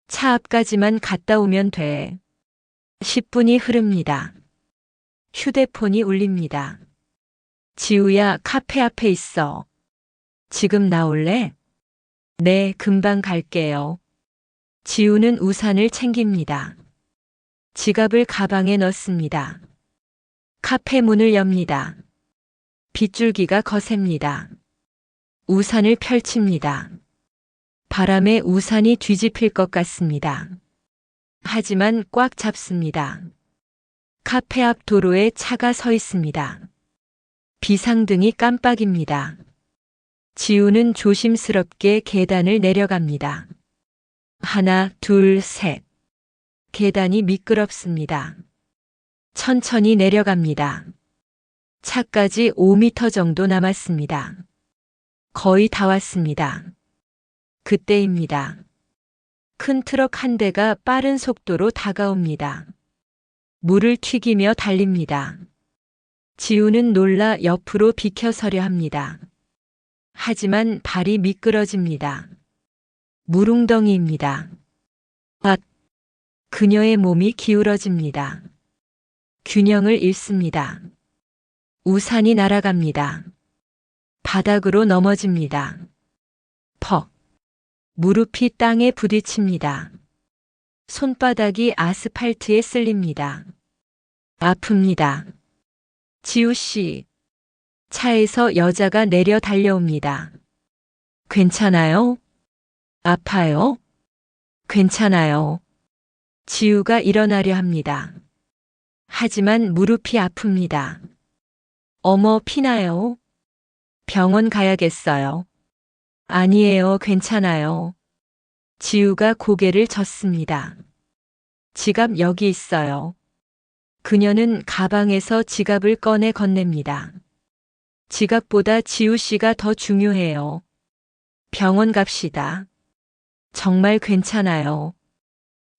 차 앞까지만 갔다 오면 돼. 10분이 흐릅니다. 휴대폰이 울립니다. 지우야, 카페 앞에 있어. 지금 나올래? 네, 금방 갈게요. 지우는 우산을 챙깁니다. 지갑을 가방에 넣습니다. 카페 문을 엽니다. 빗줄기가 거셉니다. 우산을 펼칩니다. 바람에 우산이 뒤집힐 것 같습니다. 하지만 꽉 잡습니다. 카페 앞 도로에 차가 서 있습니다. 비상등이 깜빡입니다. 지우는 조심스럽게 계단을 내려갑니다. 하나, 둘, 셋. 계단이 미끄럽습니다. 천천히 내려갑니다. 차까지 5m 정도 남았습니다. 거의 다 왔습니다. 그때입니다. 큰 트럭 한 대가 빠른 속도로 다가옵니다. 물을 튀기며 달립니다. 지우는 놀라 옆으로 비켜서려 합니다. 하지만 발이 미끄러집니다. 물웅덩이입니다. 앗! 그녀의 몸이 기울어집니다. 균형을 잃습니다. 우산이 날아갑니다. 바닥으로 넘어집니다. 퍽! 무릎이 땅에 부딪힙니다. 손바닥이 아스팔트에 쓸립니다. 아픕니다. 지우 씨. 차에서 여자가 내려 달려옵니다. 괜찮아요? 아파요? 괜찮아요. 지우가 일어나려 합니다. 하지만 무릎이 아픕니다. 어머, 피나요? 병원 가야겠어요. 아니에요, 괜찮아요. 지우가 고개를 젓습니다. 지갑 여기 있어요. 그녀는 가방에서 지갑을 꺼내 건넵니다. 지각보다 지우 씨가 더 중요해요. 병원 갑시다. 정말 괜찮아요.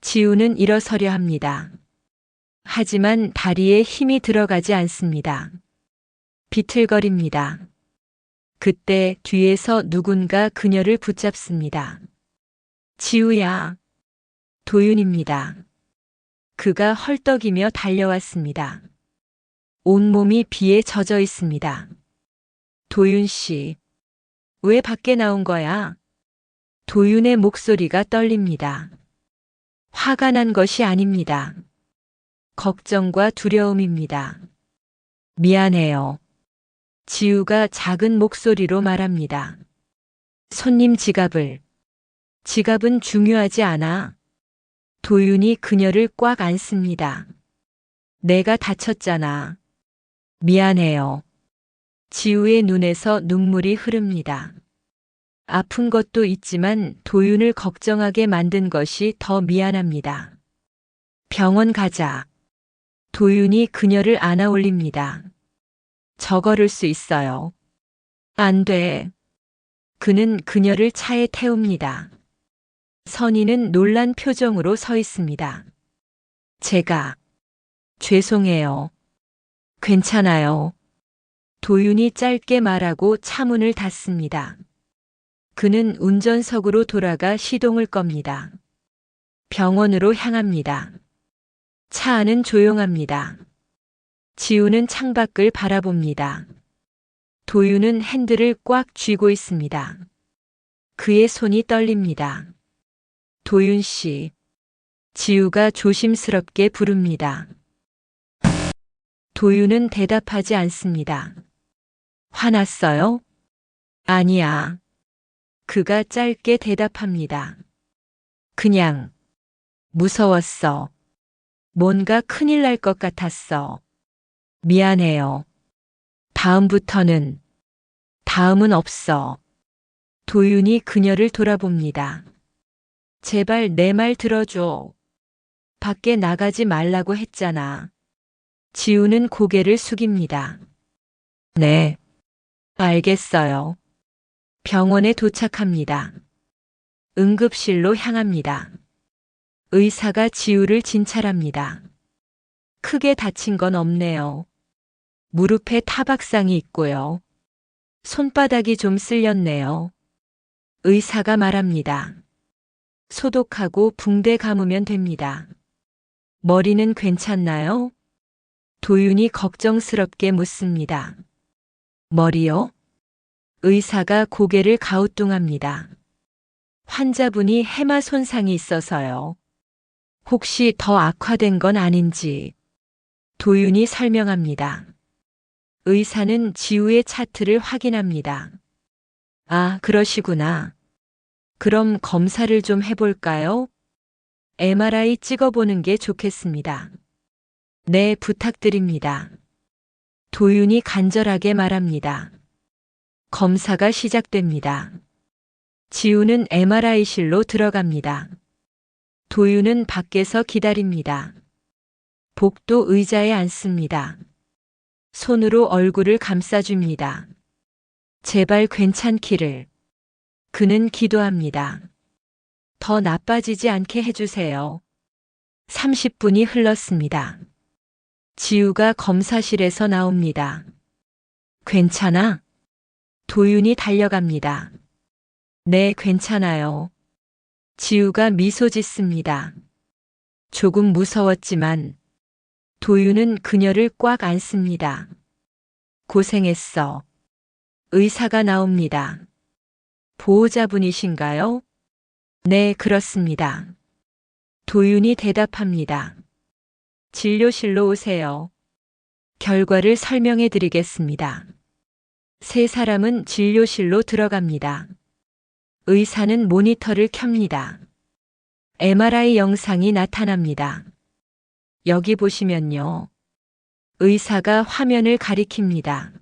지우는 일어서려 합니다. 하지만 다리에 힘이 들어가지 않습니다. 비틀거립니다. 그때 뒤에서 누군가 그녀를 붙잡습니다. 지우야. 도윤입니다. 그가 헐떡이며 달려왔습니다. 온몸이 비에 젖어 있습니다. 도윤 씨, 왜 밖에 나온 거야? 도윤의 목소리가 떨립니다. 화가 난 것이 아닙니다. 걱정과 두려움입니다. 미안해요. 지우가 작은 목소리로 말합니다. 손님 지갑을. 지갑은 중요하지 않아. 도윤이 그녀를 꽉 안습니다. 내가 다쳤잖아. 미안해요. 지우의 눈에서 눈물이 흐릅니다. 아픈 것도 있지만 도윤을 걱정하게 만든 것이 더 미안합니다. 병원 가자. 도윤이 그녀를 안아 올립니다. 저 걸을 수 있어요. 안 돼. 그는 그녀를 차에 태웁니다. 선희는 놀란 표정으로 서 있습니다. 제가 죄송해요. 괜찮아요. 도윤이 짧게 말하고 차문을 닫습니다. 그는 운전석으로 돌아가 시동을 겁니다. 병원으로 향합니다. 차 안은 조용합니다. 지우는 창밖을 바라봅니다. 도윤은 핸들을 꽉 쥐고 있습니다. 그의 손이 떨립니다. 도윤 씨. 지우가 조심스럽게 부릅니다. 도윤은 대답하지 않습니다. 화났어요? 아니야. 그가 짧게 대답합니다. 그냥 무서웠어. 뭔가 큰일 날 것 같았어. 미안해요. 다음은 없어. 도윤이 그녀를 돌아봅니다. 제발 내 말 들어줘. 밖에 나가지 말라고 했잖아. 지우는 고개를 숙입니다. 네. 알겠어요. 병원에 도착합니다. 응급실로 향합니다. 의사가 지우를 진찰합니다. 크게 다친 건 없네요. 무릎에 타박상이 있고요. 손바닥이 좀 쓸렸네요. 의사가 말합니다. 소독하고 붕대 감으면 됩니다. 머리는 괜찮나요? 도윤이 걱정스럽게 묻습니다. 머리요? 의사가 고개를 가우뚱합니다. 환자분이 해마 손상이 있어서요. 혹시 더 악화된 건 아닌지. 도윤이 설명합니다. 의사는 지우의 차트를 확인합니다. 아, 그러시구나. 그럼 검사를 좀 해볼까요? MRI 찍어보는 게 좋겠습니다. 네, 부탁드립니다. 도윤이 간절하게 말합니다. 검사가 시작됩니다. 지우는 MRI실로 들어갑니다. 도윤은 밖에서 기다립니다. 복도 의자에 앉습니다. 손으로 얼굴을 감싸줍니다. 제발 괜찮기를. 그는 기도합니다. 더 나빠지지 않게 해주세요. 30분이 흘렀습니다. 지우가 검사실에서 나옵니다. 괜찮아? 도윤이 달려갑니다. 네, 괜찮아요. 지우가 미소 짓습니다. 조금 무서웠지만 도윤은 그녀를 꽉 안습니다. 고생했어. 의사가 나옵니다. 보호자분이신가요? 네, 그렇습니다. 도윤이 대답합니다. 진료실로 오세요. 결과를 설명해 드리겠습니다. 세 사람은 진료실로 들어갑니다. 의사는 모니터를 켭니다. MRI 영상이 나타납니다. 여기 보시면요. 의사가 화면을 가리킵니다.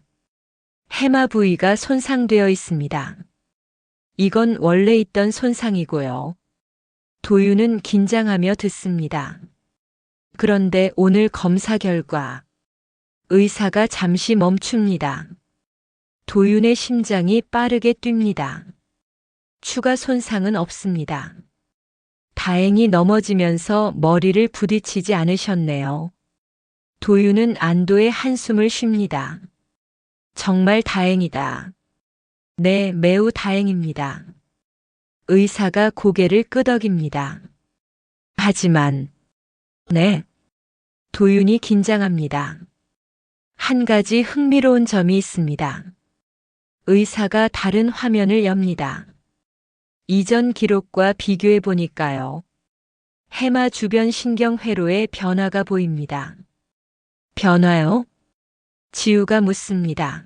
해마 부위가 손상되어 있습니다. 이건 원래 있던 손상이고요. 도윤은 긴장하며 듣습니다. 그런데 오늘 검사 결과 의사가 잠시 멈춥니다. 도윤의 심장이 빠르게 뜁니다. 추가 손상은 없습니다. 다행히 넘어지면서 머리를 부딪히지 않으셨네요. 도윤은 안도의 한숨을 쉽니다. 정말 다행이다. 네, 매우 다행입니다. 의사가 고개를 끄덕입니다. 하지만, 네. 도윤이 긴장합니다. 한 가지 흥미로운 점이 있습니다. 의사가 다른 화면을 엽니다. 이전 기록과 비교해 보니까요. 해마 주변 신경회로에 변화가 보입니다. 변화요? 지우가 묻습니다.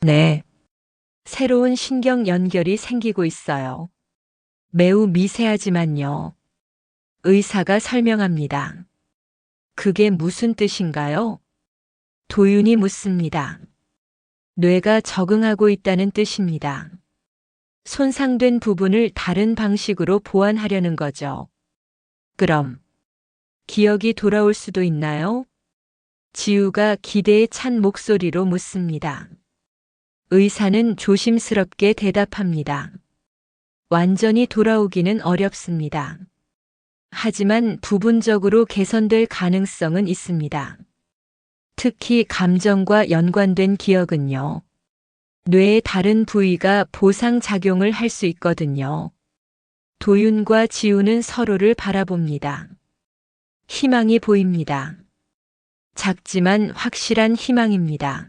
네. 새로운 신경 연결이 생기고 있어요. 매우 미세하지만요. 의사가 설명합니다. 그게 무슨 뜻인가요? 도윤이 묻습니다. 뇌가 적응하고 있다는 뜻입니다. 손상된 부분을 다른 방식으로 보완하려는 거죠. 그럼 기억이 돌아올 수도 있나요? 지우가 기대에 찬 목소리로 묻습니다. 의사는 조심스럽게 대답합니다. 완전히 돌아오기는 어렵습니다. 하지만 부분적으로 개선될 가능성은 있습니다. 특히 감정과 연관된 기억은요. 뇌의 다른 부위가 보상작용을 할 수 있거든요. 도윤과 지우는 서로를 바라봅니다. 희망이 보입니다. 작지만 확실한 희망입니다.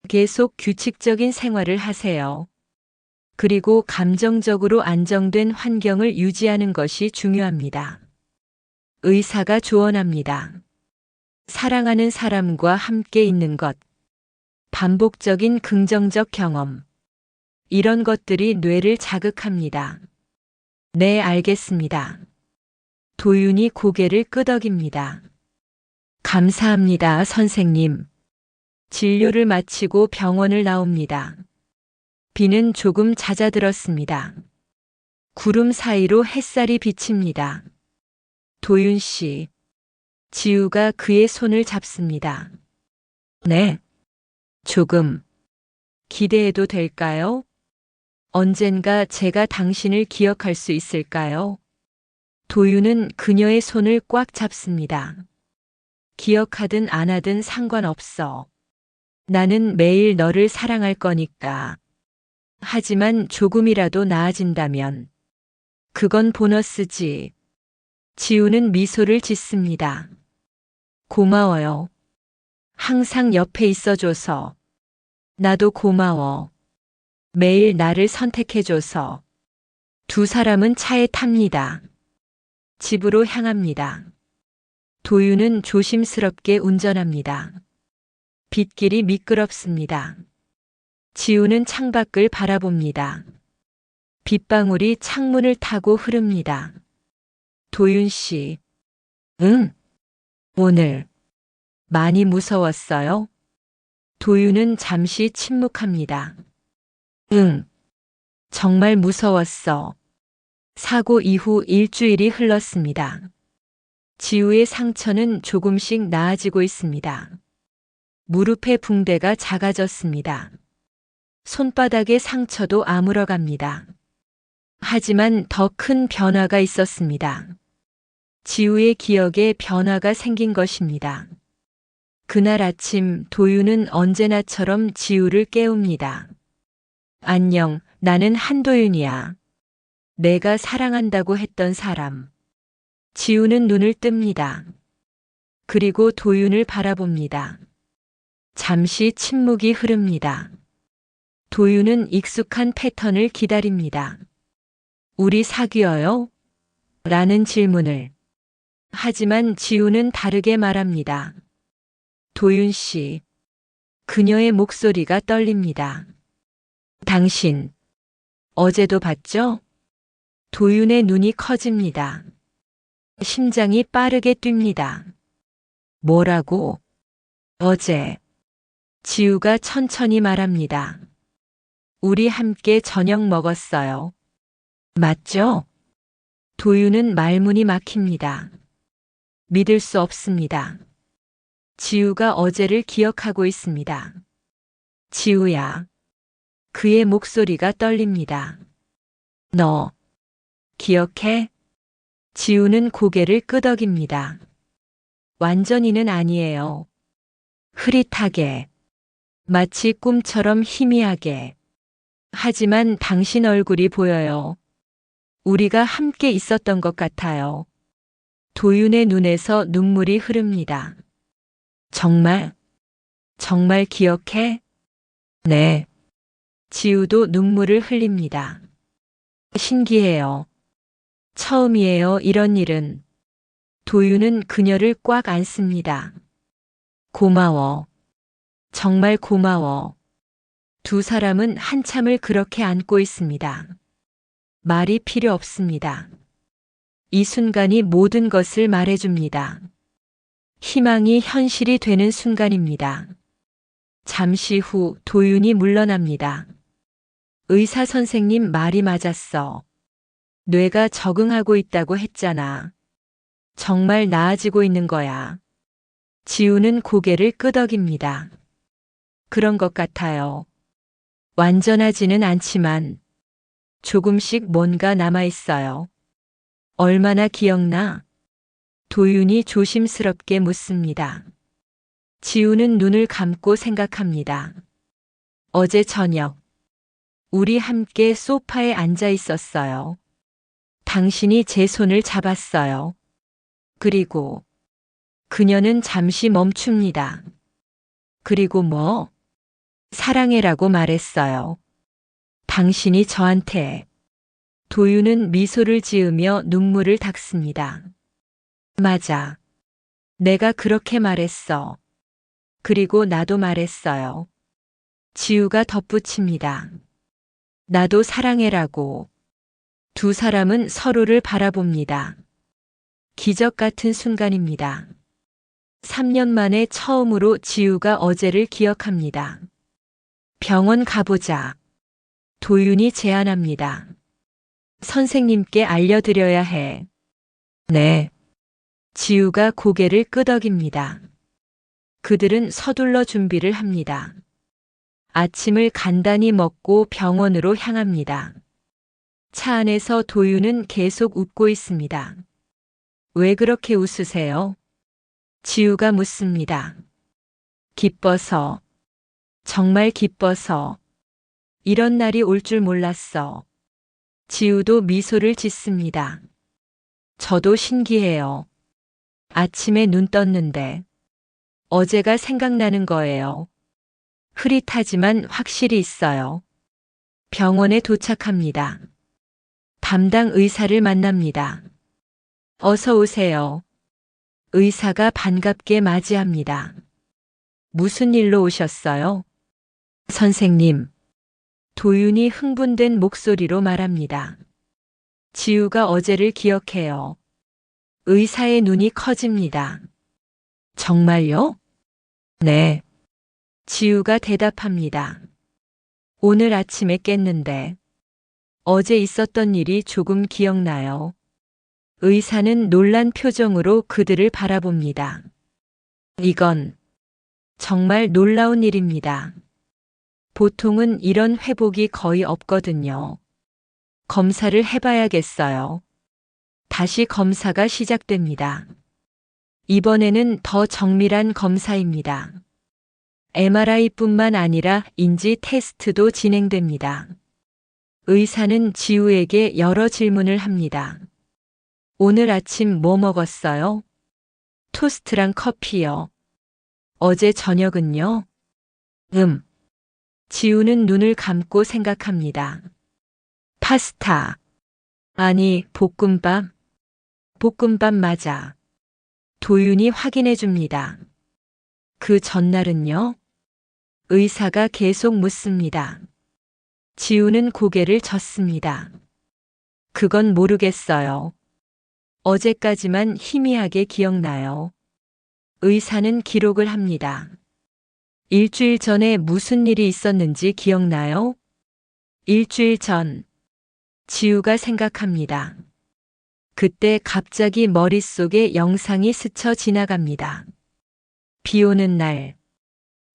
계속 규칙적인 생활을 하세요. 그리고 감정적으로 안정된 환경을 유지하는 것이 중요합니다. 의사가 조언합니다. 사랑하는 사람과 함께 있는 것, 반복적인 긍정적 경험. 이런 것들이 뇌를 자극합니다. 네, 알겠습니다. 도윤이 고개를 끄덕입니다. 감사합니다, 선생님. 진료를 마치고 병원을 나옵니다. 비는 조금 잦아들었습니다. 구름 사이로 햇살이 비칩니다. 도윤 씨. 지우가 그의 손을 잡습니다. 네. 조금. 기대해도 될까요? 언젠가 제가 당신을 기억할 수 있을까요? 도윤은 그녀의 손을 꽉 잡습니다. 기억하든 안 하든 상관없어. 나는 매일 너를 사랑할 거니까. 하지만 조금이라도 나아진다면 그건 보너스지. 지우는 미소를 짓습니다. 고마워요. 항상 옆에 있어줘서. 나도 고마워. 매일 나를 선택해줘서. 두 사람은 차에 탑니다. 집으로 향합니다. 도윤은 조심스럽게 운전합니다. 빗길이 미끄럽습니다. 지우는 창밖을 바라봅니다. 빗방울이 창문을 타고 흐릅니다. 도윤 씨. 응. 오늘 많이 무서웠어요? 도윤은 잠시 침묵합니다. 응. 정말 무서웠어. 사고 이후 일주일이 흘렀습니다. 지우의 상처는 조금씩 나아지고 있습니다. 무릎의 붕대가 작아졌습니다. 손바닥의 상처도 아물어갑니다. 하지만 더 큰 변화가 있었습니다. 지우의 기억에 변화가 생긴 것입니다. 그날 아침 도윤은 언제나처럼 지우를 깨웁니다. 안녕, 나는 한도윤이야. 내가 사랑한다고 했던 사람. 지우는 눈을 뜹니다. 그리고 도윤을 바라봅니다. 잠시 침묵이 흐릅니다. 도윤은 익숙한 패턴을 기다립니다. 우리 사귀어요? 라는 질문을. 하지만 지우는 다르게 말합니다. 도윤 씨. 그녀의 목소리가 떨립니다. 당신, 어제도 봤죠? 도윤의 눈이 커집니다. 심장이 빠르게 뜁니다. 뭐라고? 어제. 지우가 천천히 말합니다. 우리 함께 저녁 먹었어요. 맞죠? 도윤은 말문이 막힙니다. 믿을 수 없습니다. 지우가 어제를 기억하고 있습니다. 지우야. 그의 목소리가 떨립니다. 너, 기억해? 지우는 고개를 끄덕입니다. 완전히는 아니에요. 흐릿하게. 마치 꿈처럼 희미하게. 하지만 당신 얼굴이 보여요. 우리가 함께 있었던 것 같아요. 도윤의 눈에서 눈물이 흐릅니다. 정말, 정말 기억해? 네. 지우도 눈물을 흘립니다. 신기해요. 처음이에요, 이런 일은. 도윤은 그녀를 꽉 안습니다. 고마워. 정말 고마워. 두 사람은 한참을 그렇게 안고 있습니다. 말이 필요 없습니다. 이 순간이 모든 것을 말해줍니다. 희망이 현실이 되는 순간입니다. 잠시 후 도윤이 물러납니다. 의사 선생님 말이 맞았어. 뇌가 적응하고 있다고 했잖아. 정말 나아지고 있는 거야. 지우는 고개를 끄덕입니다. 그런 것 같아요. 완전하지는 않지만 조금씩 뭔가 남아있어요. 얼마나 기억나? 도윤이 조심스럽게 묻습니다. 지우는 눈을 감고 생각합니다. 어제 저녁, 우리 함께 소파에 앉아 있었어요. 당신이 제 손을 잡았어요. 그리고 그녀는 잠시 멈춥니다. 그리고 뭐? 사랑해라고 말했어요. 당신이 저한테. 도윤은 미소를 지으며 눈물을 닦습니다. 맞아. 내가 그렇게 말했어. 그리고 나도 말했어요. 지우가 덧붙입니다. 나도 사랑해라고. 두 사람은 서로를 바라봅니다. 기적 같은 순간입니다. 3년 만에 처음으로 지우가 어제를 기억합니다. 병원 가보자. 도윤이 제안합니다. 선생님께 알려드려야 해. 네. 지우가 고개를 끄덕입니다. 그들은 서둘러 준비를 합니다. 아침을 간단히 먹고 병원으로 향합니다. 차 안에서 도윤은 계속 웃고 있습니다. 왜 그렇게 웃으세요? 지우가 묻습니다. 기뻐서. 정말 기뻐서. 이런 날이 올 줄 몰랐어. 지우도 미소를 짓습니다. 저도 신기해요. 아침에 눈 떴는데 어제가 생각나는 거예요. 흐릿하지만 확실히 있어요. 병원에 도착합니다. 담당 의사를 만납니다. 어서 오세요. 의사가 반갑게 맞이합니다. 무슨 일로 오셨어요? 선생님. 도윤이 흥분된 목소리로 말합니다. 지우가 어제를 기억해요. 의사의 눈이 커집니다. 정말요? 네. 지우가 대답합니다. 오늘 아침에 깼는데 어제 있었던 일이 조금 기억나요. 의사는 놀란 표정으로 그들을 바라봅니다. 이건 정말 놀라운 일입니다. 보통은 이런 회복이 거의 없거든요. 검사를 해봐야겠어요. 다시 검사가 시작됩니다. 이번에는 더 정밀한 검사입니다. MRI뿐만 아니라 인지 테스트도 진행됩니다. 의사는 지우에게 여러 질문을 합니다. 오늘 아침 뭐 먹었어요? 토스트랑 커피요. 어제 저녁은요? 지우는 눈을 감고 생각합니다. 파스타. 아니, 볶음밥. 볶음밥 맞아. 도윤이 확인해 줍니다. 그 전날은요? 의사가 계속 묻습니다. 지우는 고개를 젓습니다. 그건 모르겠어요. 어제까지만 희미하게 기억나요. 의사는 기록을 합니다. 일주일 전에 무슨 일이 있었는지 기억나요? 일주일 전. 지우가 생각합니다. 그때 갑자기 머릿속에 영상이 스쳐 지나갑니다. 비 오는 날.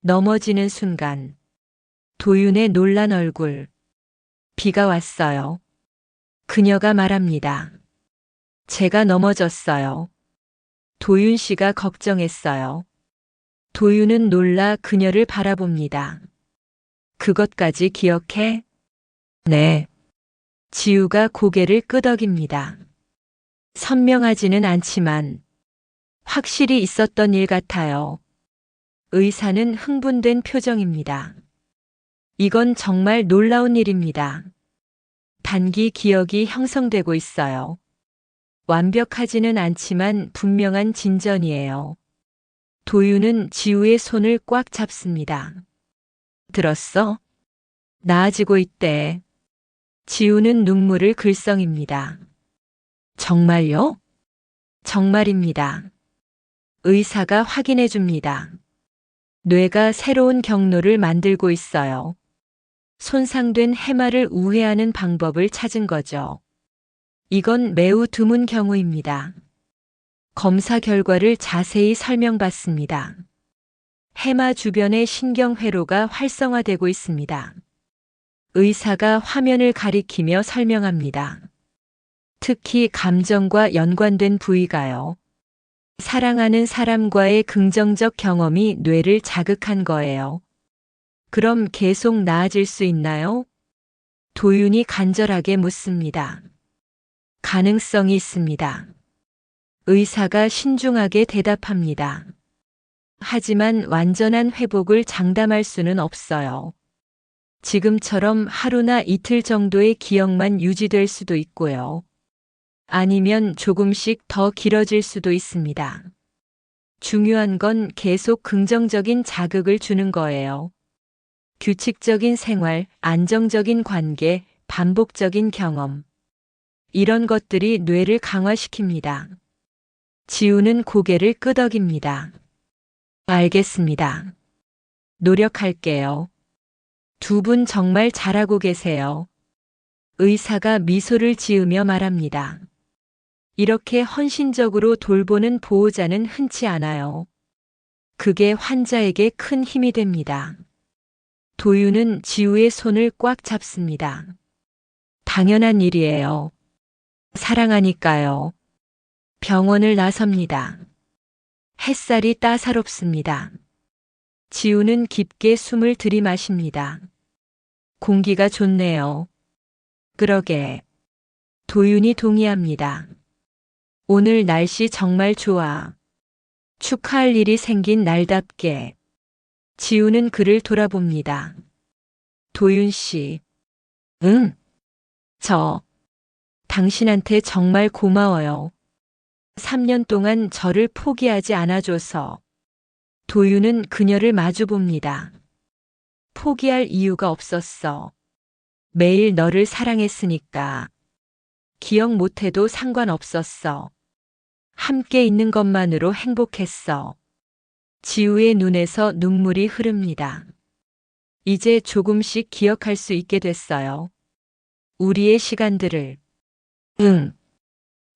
넘어지는 순간. 도윤의 놀란 얼굴. 비가 왔어요. 그녀가 말합니다. 제가 넘어졌어요. 도윤 씨가 걱정했어요. 도윤은 놀라 그녀를 바라봅니다. 그것까지 기억해? 네. 지우가 고개를 끄덕입니다. 선명하지는 않지만 확실히 있었던 일 같아요. 의사는 흥분된 표정입니다. 이건 정말 놀라운 일입니다. 단기 기억이 형성되고 있어요. 완벽하지는 않지만 분명한 진전이에요. 도윤은 지우의 손을 꽉 잡습니다. 들었어? 나아지고 있대. 지우는 눈물을 글썽입니다. 정말요? 정말입니다. 의사가 확인해 줍니다. 뇌가 새로운 경로를 만들고 있어요. 손상된 해마를 우회하는 방법을 찾은 거죠. 이건 매우 드문 경우입니다. 검사 결과를 자세히 설명받습니다. 해마 주변의 신경회로가 활성화되고 있습니다. 의사가 화면을 가리키며 설명합니다. 특히 감정과 연관된 부위가요. 사랑하는 사람과의 긍정적 경험이 뇌를 자극한 거예요. 그럼 계속 나아질 수 있나요? 도윤이 간절하게 묻습니다. 가능성이 있습니다. 의사가 신중하게 대답합니다. 하지만 완전한 회복을 장담할 수는 없어요. 지금처럼 하루나 이틀 정도의 기억만 유지될 수도 있고요. 아니면 조금씩 더 길어질 수도 있습니다. 중요한 건 계속 긍정적인 자극을 주는 거예요. 규칙적인 생활, 안정적인 관계, 반복적인 경험. 이런 것들이 뇌를 강화시킵니다. 지우는 고개를 끄덕입니다. 알겠습니다. 노력할게요. 두 분 정말 잘하고 계세요. 의사가 미소를 지으며 말합니다. 이렇게 헌신적으로 돌보는 보호자는 흔치 않아요. 그게 환자에게 큰 힘이 됩니다. 도윤은 지우의 손을 꽉 잡습니다. 당연한 일이에요. 사랑하니까요. 병원을 나섭니다. 햇살이 따사롭습니다. 지우는 깊게 숨을 들이마십니다. 공기가 좋네요. 그러게. 도윤이 동의합니다. 오늘 날씨 정말 좋아. 축하할 일이 생긴 날답게. 지우는 그를 돌아봅니다. 도윤 씨. 응. 당신한테 정말 고마워요. 3년 동안 저를 포기하지 않아줘서. 도윤은 그녀를 마주봅니다. 포기할 이유가 없었어. 매일 너를 사랑했으니까. 기억 못해도 상관없었어. 함께 있는 것만으로 행복했어. 지우의 눈에서 눈물이 흐릅니다. 이제 조금씩 기억할 수 있게 됐어요. 우리의 시간들을. 응.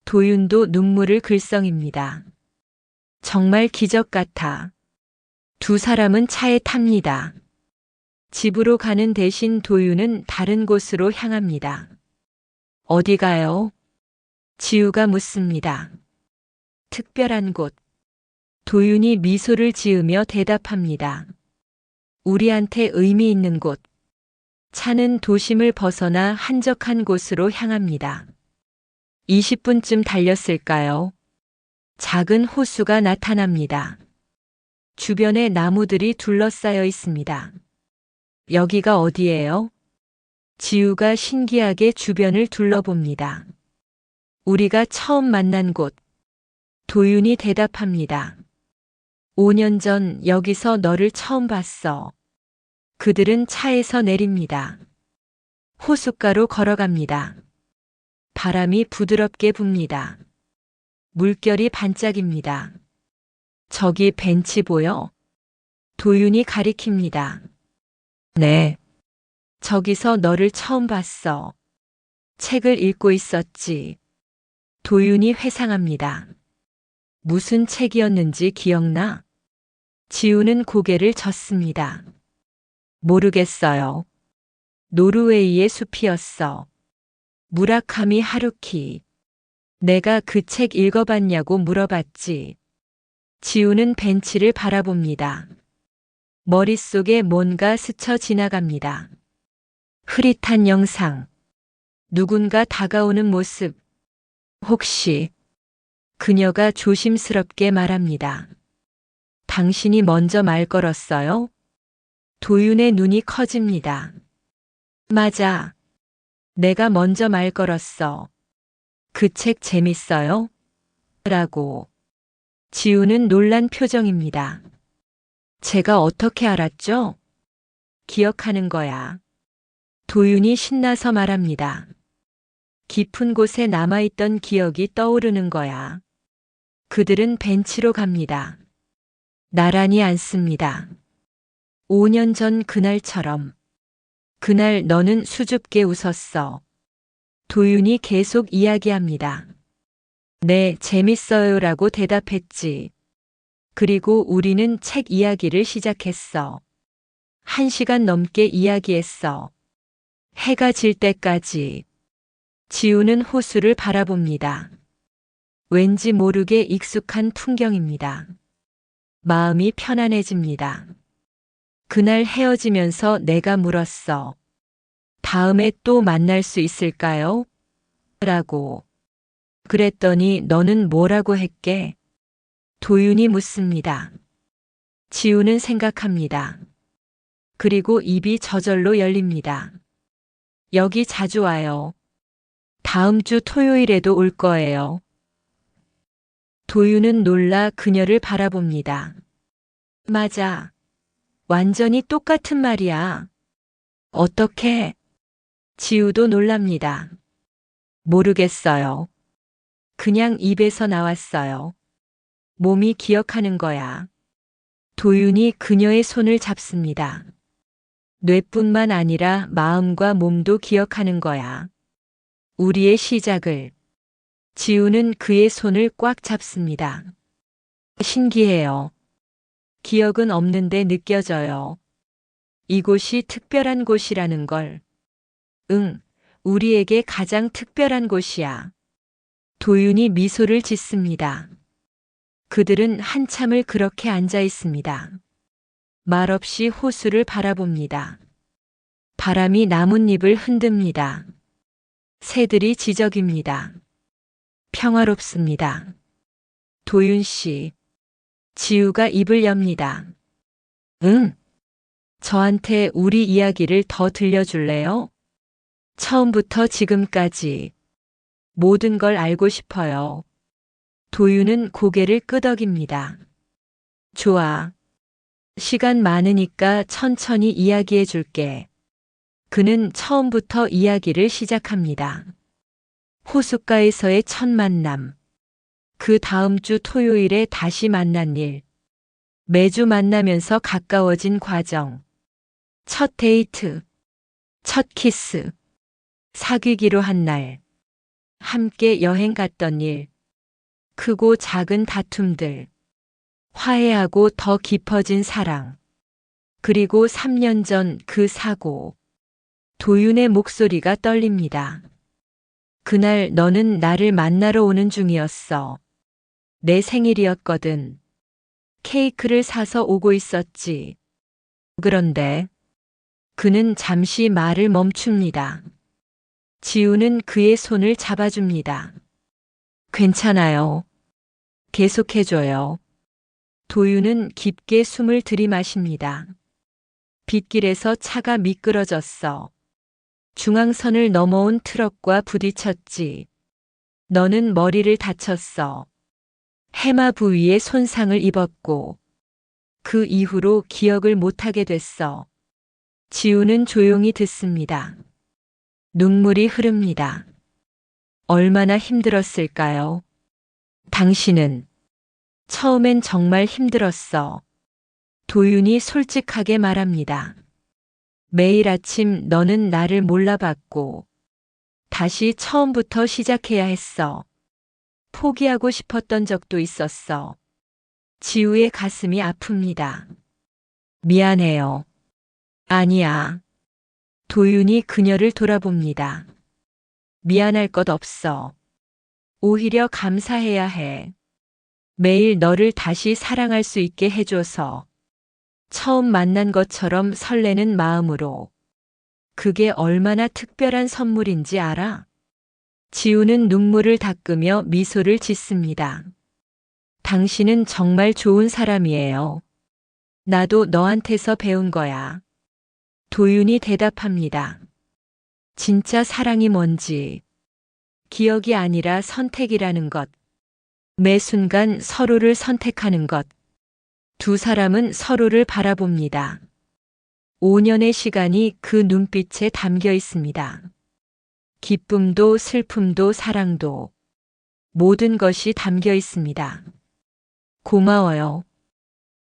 도윤도 눈물을 글썽입니다. 정말 기적 같아. 두 사람은 차에 탑니다. 집으로 가는 대신 도윤은 다른 곳으로 향합니다. 어디 가요? 지우가 묻습니다. 특별한 곳. 도윤이 미소를 지으며 대답합니다. 우리한테 의미 있는 곳. 차는 도심을 벗어나 한적한 곳으로 향합니다. 20분쯤 달렸을까요? 작은 호수가 나타납니다. 주변에 나무들이 둘러싸여 있습니다. 여기가 어디예요? 지우가 신기하게 주변을 둘러봅니다. 우리가 처음 만난 곳. 도윤이 대답합니다. 5년 전 여기서 너를 처음 봤어. 그들은 차에서 내립니다. 호숫가로 걸어갑니다. 바람이 부드럽게 붑니다. 물결이 반짝입니다. 저기 벤치 보여? 도윤이 가리킵니다. 네. 저기서 너를 처음 봤어. 책을 읽고 있었지. 도윤이 회상합니다. 무슨 책이었는지 기억나? 지우는 고개를 젓습니다. 모르겠어요. 노르웨이의 숲이었어. 무라카미 하루키. 내가 그 책 읽어봤냐고 물어봤지. 지우는 벤치를 바라봅니다. 머릿속에 뭔가 스쳐 지나갑니다. 흐릿한 영상. 누군가 다가오는 모습. 혹시 그녀가 조심스럽게 말합니다. 당신이 먼저 말 걸었어요? 도윤의 눈이 커집니다. 맞아. 내가 먼저 말 걸었어. 그 책 재밌어요? 라고. 지우는 놀란 표정입니다. 제가 어떻게 알았죠? 기억하는 거야. 도윤이 신나서 말합니다. 깊은 곳에 남아있던 기억이 떠오르는 거야. 그들은 벤치로 갑니다. 나란히 앉습니다. 5년 전 그날처럼. 그날 너는 수줍게 웃었어. 도윤이 계속 이야기합니다. 네, 재밌어요라고 대답했지. 그리고 우리는 책 이야기를 시작했어. 1시간 넘게 이야기했어. 해가 질 때까지. 지우는 호수를 바라봅니다. 왠지 모르게 익숙한 풍경입니다. 마음이 편안해집니다. 그날 헤어지면서 내가 물었어. 다음에 또 만날 수 있을까요? 라고. 그랬더니 너는 뭐라고 했게? 도윤이 묻습니다. 지우는 생각합니다. 그리고 입이 저절로 열립니다. 여기 자주 와요. 다음 주 토요일에도 올 거예요. 도윤은 놀라 그녀를 바라봅니다. 맞아. 완전히 똑같은 말이야. 어떻게? 지우도 놀랍니다. 모르겠어요. 그냥 입에서 나왔어요. 몸이 기억하는 거야. 도윤이 그녀의 손을 잡습니다. 뇌뿐만 아니라 마음과 몸도 기억하는 거야. 우리의 시작을. 지우는 그의 손을 꽉 잡습니다. 신기해요. 기억은 없는데 느껴져요. 이곳이 특별한 곳이라는 걸. 응, 우리에게 가장 특별한 곳이야. 도윤이 미소를 짓습니다. 그들은 한참을 그렇게 앉아 있습니다. 말없이 호수를 바라봅니다. 바람이 나뭇잎을 흔듭니다. 새들이 지저귀입니다. 평화롭습니다. 도윤 씨. 지우가 입을 엽니다. 응. 저한테 우리 이야기를 더 들려줄래요? 처음부터 지금까지 모든 걸 알고 싶어요. 도윤은 고개를 끄덕입니다. 좋아. 시간 많으니까 천천히 이야기해 줄게. 그는 처음부터 이야기를 시작합니다. 호숫가에서의 첫 만남. 그 다음 주 토요일에 다시 만난 일. 매주 만나면서 가까워진 과정. 첫 데이트. 첫 키스. 사귀기로 한 날. 함께 여행 갔던 일. 크고 작은 다툼들. 화해하고 더 깊어진 사랑. 그리고 3년 전 그 사고. 도윤의 목소리가 떨립니다. 그날 너는 나를 만나러 오는 중이었어. 내 생일이었거든. 케이크를 사서 오고 있었지. 그런데 그는 잠시 말을 멈춥니다. 지우는 그의 손을 잡아줍니다. 괜찮아요. 계속해줘요. 도윤은 깊게 숨을 들이마십니다. 빗길에서 차가 미끄러졌어. 중앙선을 넘어온 트럭과 부딪혔지. 너는 머리를 다쳤어. 해마 부위에 손상을 입었고 그 이후로 기억을 못하게 됐어. 지우는 조용히 듣습니다. 눈물이 흐릅니다. 얼마나 힘들었을까요? 당신은 처음엔 정말 힘들었어. 도윤이 솔직하게 말합니다. 매일 아침 너는 나를 몰라봤고 다시 처음부터 시작해야 했어. 포기하고 싶었던 적도 있었어. 지우의 가슴이 아픕니다. 미안해요. 아니야. 도윤이 그녀를 돌아봅니다. 미안할 것 없어. 오히려 감사해야 해. 매일 너를 다시 사랑할 수 있게 해줘서. 처음 만난 것처럼 설레는 마음으로. 그게 얼마나 특별한 선물인지 알아? 지우는 눈물을 닦으며 미소를 짓습니다. 당신은 정말 좋은 사람이에요. 나도 너한테서 배운 거야. 도윤이 대답합니다. 진짜 사랑이 뭔지. 기억이 아니라 선택이라는 것. 매 순간 서로를 선택하는 것. 두 사람은 서로를 바라봅니다. 5년의 시간이 그 눈빛에 담겨 있습니다. 기쁨도 슬픔도 사랑도 모든 것이 담겨 있습니다. 고마워요.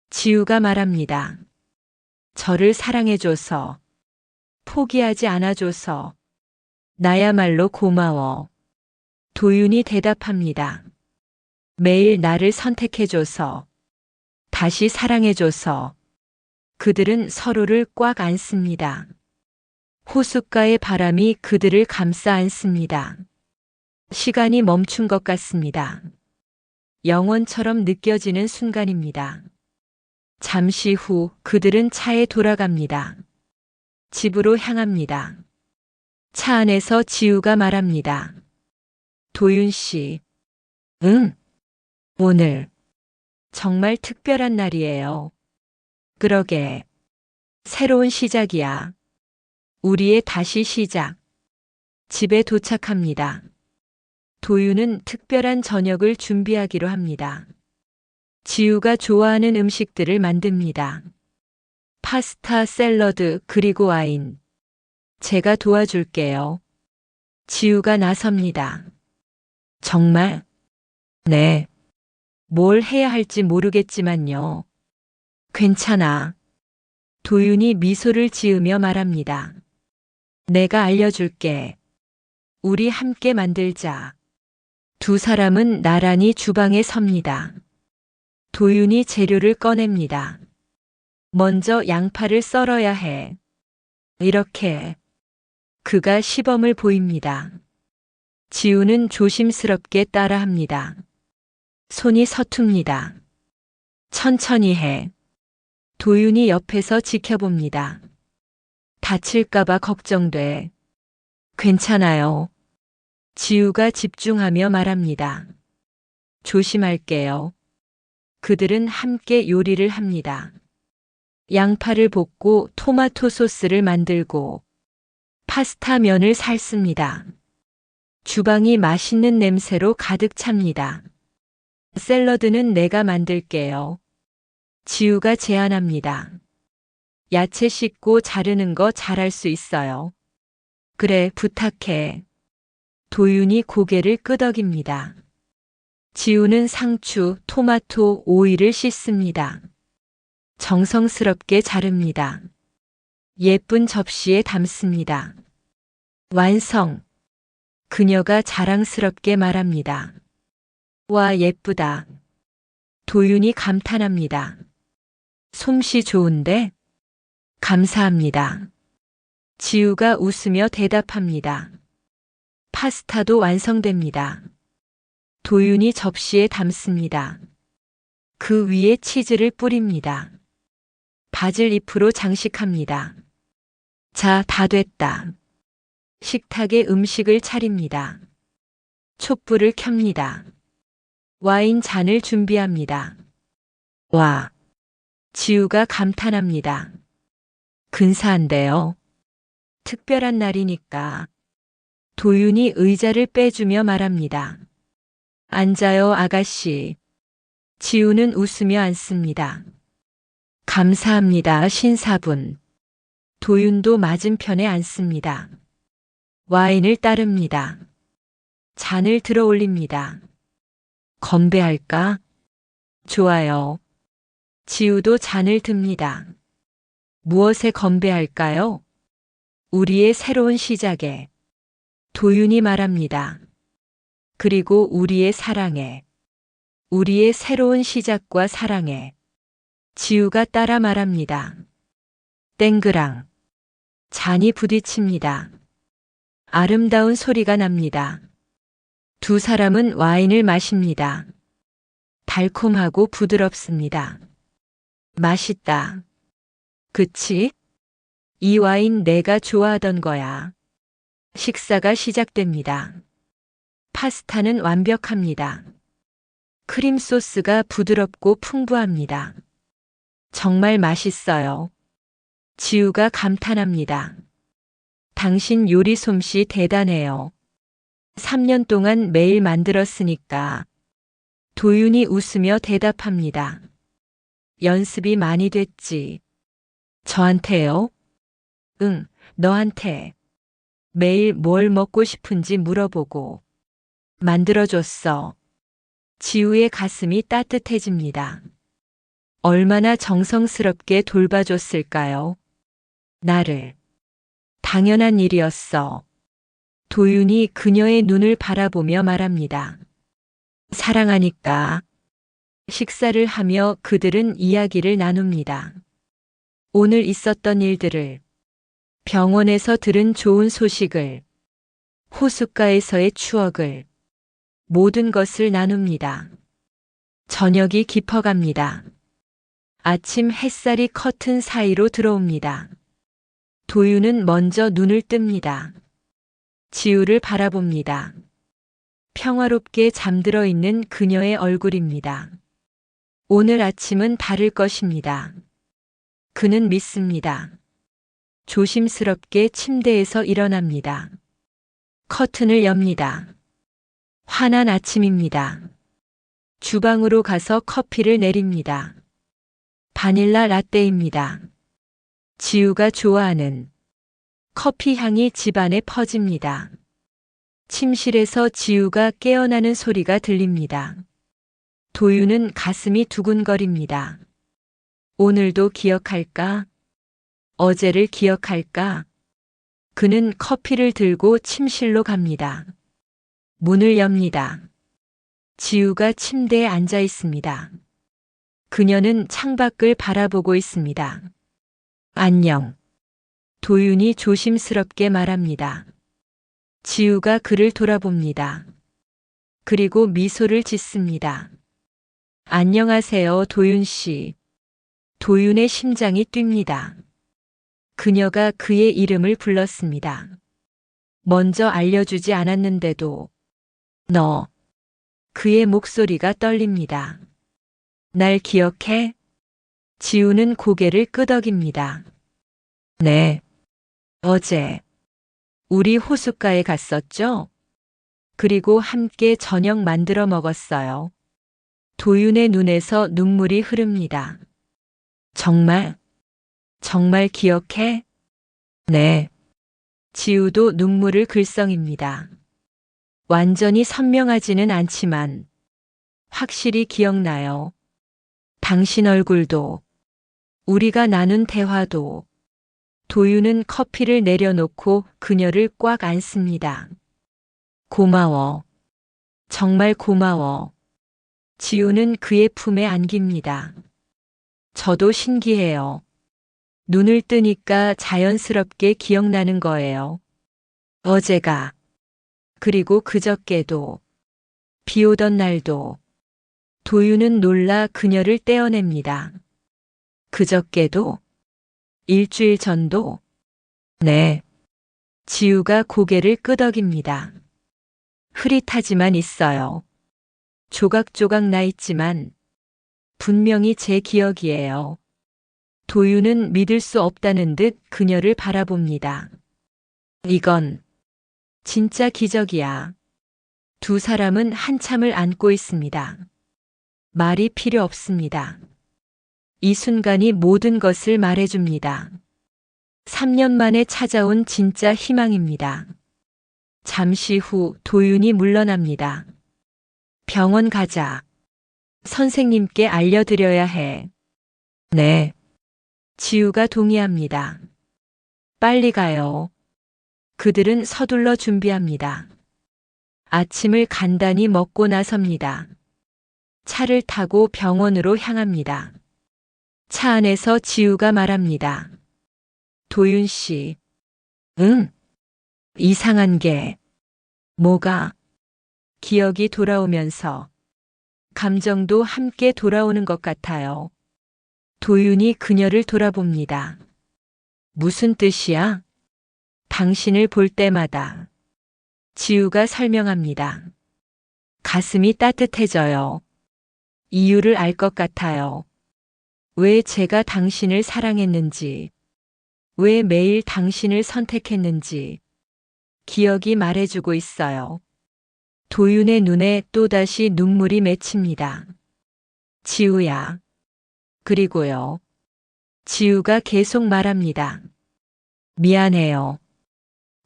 지우가 말합니다. 저를 사랑해줘서, 포기하지 않아줘서, 나야말로 고마워. 도윤이 대답합니다. 매일 나를 선택해줘서, 다시 사랑해줘서, 그들은 서로를 꽉 안습니다. 호숫가의 바람이 그들을 감싸 안습니다. 시간이 멈춘 것 같습니다. 영원처럼 느껴지는 순간입니다. 잠시 후 그들은 차에 돌아갑니다. 집으로 향합니다. 차 안에서 지우가 말합니다. 도윤 씨. 응. 오늘 정말 특별한 날이에요. 그러게. 새로운 시작이야. 우리의 다시 시작. 집에 도착합니다. 도윤은 특별한 저녁을 준비하기로 합니다. 지우가 좋아하는 음식들을 만듭니다. 파스타, 샐러드, 그리고 와인. 제가 도와줄게요. 지우가 나섭니다. 정말? 네. 뭘 해야 할지 모르겠지만요. 괜찮아. 도윤이 미소를 지으며 말합니다. 내가 알려줄게. 우리 함께 만들자. 두 사람은 나란히 주방에 섭니다. 도윤이 재료를 꺼냅니다. 먼저 양파를 썰어야 해. 이렇게. 그가 시범을 보입니다. 지우는 조심스럽게 따라합니다. 손이 서툽니다. 천천히 해. 도윤이 옆에서 지켜봅니다. 다칠까봐 걱정돼. 괜찮아요. 지우가 집중하며 말합니다. 조심할게요. 그들은 함께 요리를 합니다. 양파를 볶고 토마토 소스를 만들고 파스타 면을 삶습니다. 주방이 맛있는 냄새로 가득 찹니다. 샐러드는 내가 만들게요. 지우가 제안합니다. 야채 씻고 자르는 거 잘할 수 있어요. 그래, 부탁해. 도윤이 고개를 끄덕입니다. 지우는 상추, 토마토, 오이를 씻습니다. 정성스럽게 자릅니다. 예쁜 접시에 담습니다. 완성! 그녀가 자랑스럽게 말합니다. 와, 예쁘다. 도윤이 감탄합니다. 솜씨 좋은데? 감사합니다. 지우가 웃으며 대답합니다. 파스타도 완성됩니다. 도윤이 접시에 담습니다. 그 위에 치즈를 뿌립니다. 바질 잎으로 장식합니다. 자, 다 됐다. 식탁에 음식을 차립니다. 촛불을 켭니다. 와인 잔을 준비합니다. 와, 지우가 감탄합니다. 근사한데요. 특별한 날이니까. 도윤이 의자를 빼주며 말합니다. 앉아요, 아가씨. 지우는 웃으며 앉습니다. 감사합니다, 신사분. 도윤도 맞은편에 앉습니다. 와인을 따릅니다. 잔을 들어 올립니다. 건배할까? 좋아요. 지우도 잔을 듭니다. 무엇에 건배할까요? 우리의 새로운 시작에. 도윤이 말합니다. 그리고 우리의 사랑에. 우리의 새로운 시작과 사랑에. 지우가 따라 말합니다. 땡그랑. 잔이 부딪힙니다. 아름다운 소리가 납니다. 두 사람은 와인을 마십니다. 달콤하고 부드럽습니다. 맛있다. 그치? 이 와인 내가 좋아하던 거야. 식사가 시작됩니다. 파스타는 완벽합니다. 크림 소스가 부드럽고 풍부합니다. 정말 맛있어요. 지우가 감탄합니다. 당신 요리 솜씨 대단해요. 3년 동안 매일 만들었으니까. 도윤이 웃으며 대답합니다. 연습이 많이 됐지. 저한테요? 응, 너한테. 매일 뭘 먹고 싶은지 물어보고. 만들어줬어. 지우의 가슴이 따뜻해집니다. 얼마나 정성스럽게 돌봐줬을까요? 나를. 당연한 일이었어. 도윤이 그녀의 눈을 바라보며 말합니다. 사랑하니까. 식사를 하며 그들은 이야기를 나눕니다. 오늘 있었던 일들을, 병원에서 들은 좋은 소식을, 호숫가에서의 추억을, 모든 것을 나눕니다. 저녁이 깊어갑니다. 아침 햇살이 커튼 사이로 들어옵니다. 도윤은 먼저 눈을 뜹니다. 지우를 바라봅니다. 평화롭게 잠들어 있는 그녀의 얼굴입니다. 오늘 아침은 다를 것입니다. 그는 믿습니다. 조심스럽게 침대에서 일어납니다. 커튼을 엽니다. 환한 아침입니다. 주방으로 가서 커피를 내립니다. 바닐라 라떼입니다. 지우가 좋아하는 커피 향이 집안에 퍼집니다. 침실에서 지우가 깨어나는 소리가 들립니다. 도윤은 가슴이 두근거립니다. 오늘도 기억할까? 어제를 기억할까? 그는 커피를 들고 침실로 갑니다. 문을 엽니다. 지우가 침대에 앉아 있습니다. 그녀는 창밖을 바라보고 있습니다. 안녕. 도윤이 조심스럽게 말합니다. 지우가 그를 돌아봅니다. 그리고 미소를 짓습니다. 안녕하세요, 도윤 씨. 도윤의 심장이 뜁니다. 그녀가 그의 이름을 불렀습니다. 먼저 알려주지 않았는데도 너. 그의 목소리가 떨립니다. 날 기억해? 지우는 고개를 끄덕입니다. 네. 어제 우리 호숫가에 갔었죠? 그리고 함께 저녁 만들어 먹었어요. 도윤의 눈에서 눈물이 흐릅니다. 정말? 정말 기억해? 네. 지우도 눈물을 글썽입니다. 완전히 선명하지는 않지만 확실히 기억나요. 당신 얼굴도, 우리가 나눈 대화도. 도윤은 커피를 내려놓고 그녀를 꽉 안습니다. 고마워. 정말 고마워. 지우는 그의 품에 안깁니다. 저도 신기해요. 눈을 뜨니까 자연스럽게 기억나는 거예요. 어제가, 그리고 그저께도, 비 오던 날도. 도윤은 놀라 그녀를 떼어냅니다. 그저께도? 일주일 전도? 네. 지우가 고개를 끄덕입니다. 흐릿하지만 있어요. 조각조각 나 있지만 분명히 제 기억이에요. 도윤은 믿을 수 없다는 듯 그녀를 바라봅니다. 이건 진짜 기적이야. 두 사람은 한참을 안고 있습니다. 말이 필요 없습니다. 이 순간이 모든 것을 말해줍니다. 3년 만에 찾아온 진짜 희망입니다. 잠시 후 도윤이 물러납니다. 병원 가자. 선생님께 알려드려야 해. 네. 지우가 동의합니다. 빨리 가요. 그들은 서둘러 준비합니다. 아침을 간단히 먹고 나섭니다. 차를 타고 병원으로 향합니다. 차 안에서 지우가 말합니다. 도윤 씨, 응? 이상한 게 뭐가? 기억이 돌아오면서 감정도 함께 돌아오는 것 같아요. 도윤이 그녀를 돌아봅니다. 무슨 뜻이야? 당신을 볼 때마다. 지우가 설명합니다. 가슴이 따뜻해져요. 이유를 알 것 같아요. 왜 제가 당신을 사랑했는지, 왜 매일 당신을 선택했는지 기억이 말해주고 있어요. 도윤의 눈에 또다시 눈물이 맺힙니다. 지우야. 그리고요. 지우가 계속 말합니다. 미안해요.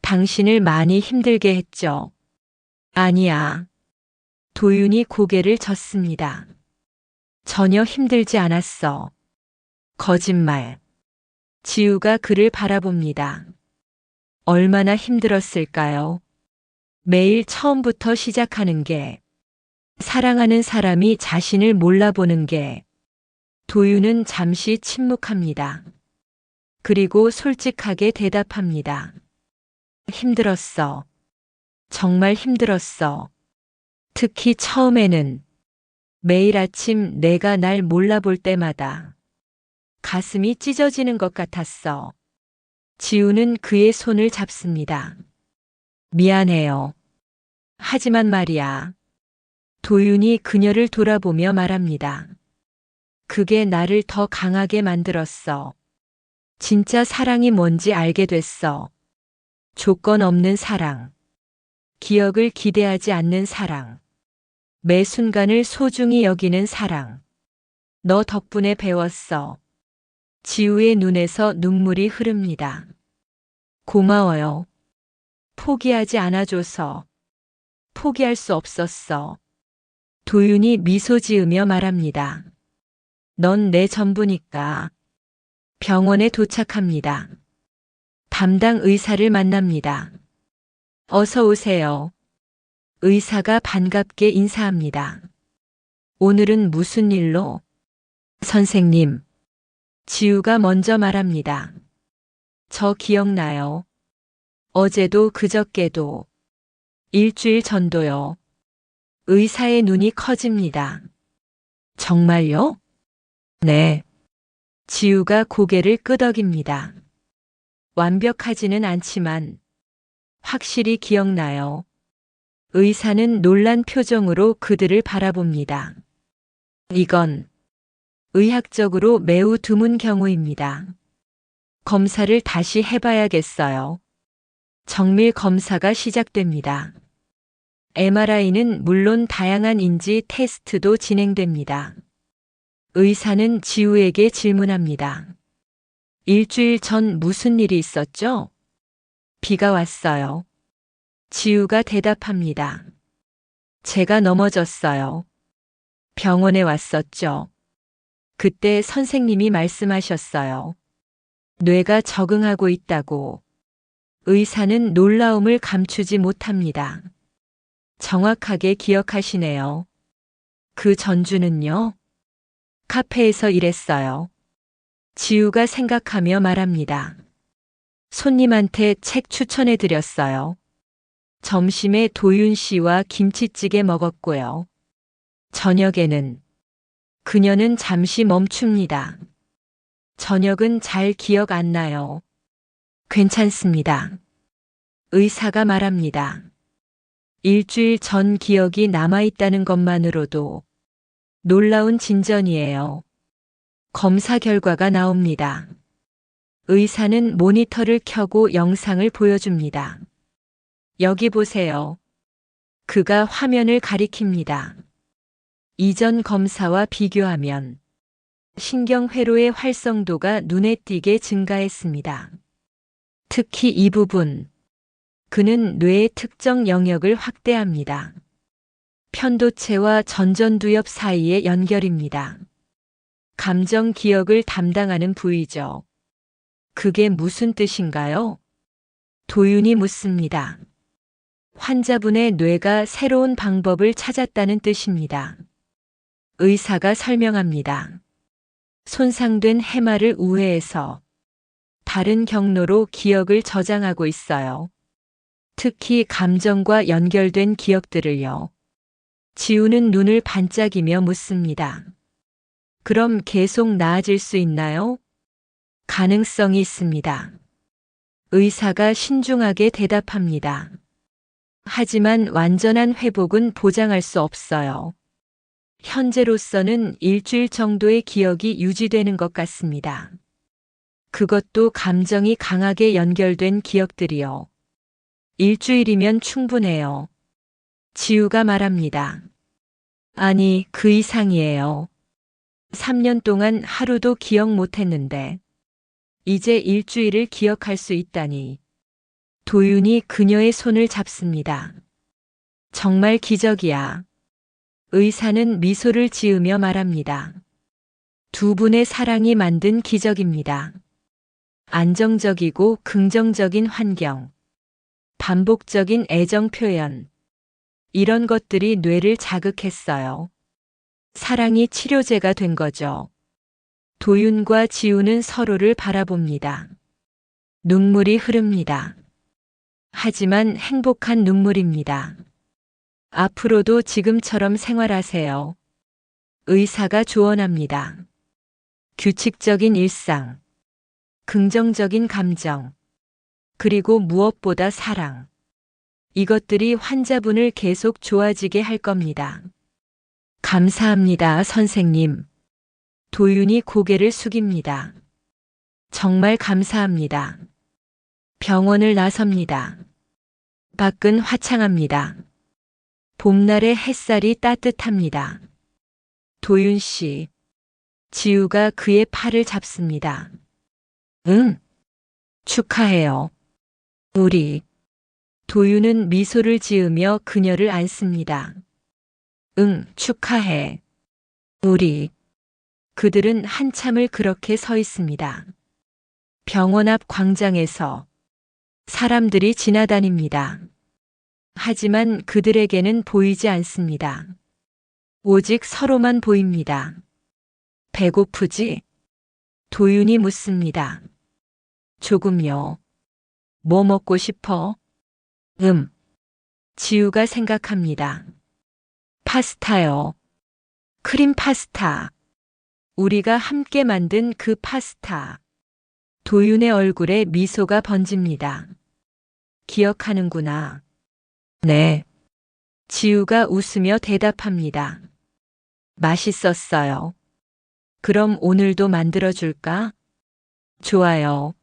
당신을 많이 힘들게 했죠. 아니야. 도윤이 고개를 젓습니다. 전혀 힘들지 않았어. 거짓말. 지우가 그를 바라봅니다. 얼마나 힘들었을까요? 매일 처음부터 시작하는 게, 사랑하는 사람이 자신을 몰라보는 게. 도윤은 잠시 침묵합니다. 그리고 솔직하게 대답합니다. 힘들었어. 정말 힘들었어. 특히 처음에는 매일 아침 내가 날 몰라볼 때마다 가슴이 찢어지는 것 같았어. 지우는 그의 손을 잡습니다. 미안해요. 하지만 말이야. 도윤이 그녀를 돌아보며 말합니다. 그게 나를 더 강하게 만들었어. 진짜 사랑이 뭔지 알게 됐어. 조건 없는 사랑. 기억을 기대하지 않는 사랑. 매 순간을 소중히 여기는 사랑. 너 덕분에 배웠어. 지우의 눈에서 눈물이 흐릅니다. 고마워요. 포기하지 않아줘서. 포기할 수 없었어. 도윤이 미소 지으며 말합니다. 넌 내 전부니까. 병원에 도착합니다. 담당 의사를 만납니다. 어서 오세요. 의사가 반갑게 인사합니다. 오늘은 무슨 일로? 선생님. 지우가 먼저 말합니다. 저 기억나요. 어제도 그저께도. 일주일 전도요. 의사의 눈이 커집니다. 정말요? 네. 지우가 고개를 끄덕입니다. 완벽하지는 않지만 확실히 기억나요. 의사는 놀란 표정으로 그들을 바라봅니다. 이건 의학적으로 매우 드문 경우입니다. 검사를 다시 해봐야겠어요. 정밀 검사가 시작됩니다. MRI는 물론 다양한 인지 테스트도 진행됩니다. 의사는 지우에게 질문합니다. 일주일 전 무슨 일이 있었죠? 비가 왔어요. 지우가 대답합니다. 제가 넘어졌어요. 병원에 왔었죠. 그때 선생님이 말씀하셨어요. 뇌가 적응하고 있다고. 의사는 놀라움을 감추지 못합니다. 정확하게 기억하시네요. 그 전주는요? 카페에서 일했어요. 지우가 생각하며 말합니다. 손님한테 책 추천해 드렸어요. 점심에 도윤 씨와 김치찌개 먹었고요. 저녁에는 그녀는 잠시 멈춥니다. 저녁은 잘 기억 안 나요. 괜찮습니다. 의사가 말합니다. 일주일 전 기억이 남아있다는 것만으로도 놀라운 진전이에요. 검사 결과가 나옵니다. 의사는 모니터를 켜고 영상을 보여줍니다. 여기 보세요. 그가 화면을 가리킵니다. 이전 검사와 비교하면 신경회로의 활성도가 눈에 띄게 증가했습니다. 특히 이 부분. 그는 뇌의 특정 영역을 확대합니다. 편도체와 전전두엽 사이의 연결입니다. 감정 기억을 담당하는 부위죠. 그게 무슨 뜻인가요? 도윤이 묻습니다. 환자분의 뇌가 새로운 방법을 찾았다는 뜻입니다. 의사가 설명합니다. 손상된 해마를 우회해서 다른 경로로 기억을 저장하고 있어요. 특히 감정과 연결된 기억들을요. 지우는 눈을 반짝이며 묻습니다. 그럼 계속 나아질 수 있나요? 가능성이 있습니다. 의사가 신중하게 대답합니다. 하지만 완전한 회복은 보장할 수 없어요. 현재로서는 일주일 정도의 기억이 유지되는 것 같습니다. 그것도 감정이 강하게 연결된 기억들이요. 일주일이면 충분해요. 지우가 말합니다. 아니, 그 이상이에요. 3년 동안 하루도 기억 못했는데, 이제 일주일을 기억할 수 있다니. 도윤이 그녀의 손을 잡습니다. 정말 기적이야. 의사는 미소를 지으며 말합니다. 두 분의 사랑이 만든 기적입니다. 안정적이고 긍정적인 환경, 반복적인 애정 표현. 이런 것들이 뇌를 자극했어요. 사랑이 치료제가 된 거죠. 도윤과 지우는 서로를 바라봅니다. 눈물이 흐릅니다. 하지만 행복한 눈물입니다. 앞으로도 지금처럼 생활하세요. 의사가 조언합니다. 규칙적인 일상, 긍정적인 감정, 그리고 무엇보다 사랑. 이것들이 환자분을 계속 좋아지게 할 겁니다. 감사합니다, 선생님. 도윤이 고개를 숙입니다. 정말 감사합니다. 병원을 나섭니다. 밖은 화창합니다. 봄날의 햇살이 따뜻합니다. 도윤 씨. 지우가 그의 팔을 잡습니다. 응. 축하해요. 우리. 도윤은 미소를 지으며 그녀를 안습니다. 응, 축하해. 우리. 그들은 한참을 그렇게 서 있습니다. 병원 앞 광장에서 사람들이 지나다닙니다. 하지만 그들에게는 보이지 않습니다. 오직 서로만 보입니다. 배고프지? 도윤이 묻습니다. 조금요. 뭐 먹고 싶어? 지우가 생각합니다. 파스타요. 크림 파스타. 우리가 함께 만든 그 파스타. 도윤의 얼굴에 미소가 번집니다. 기억하는구나. 네. 지우가 웃으며 대답합니다. 맛있었어요. 그럼 오늘도 만들어줄까? 좋아요.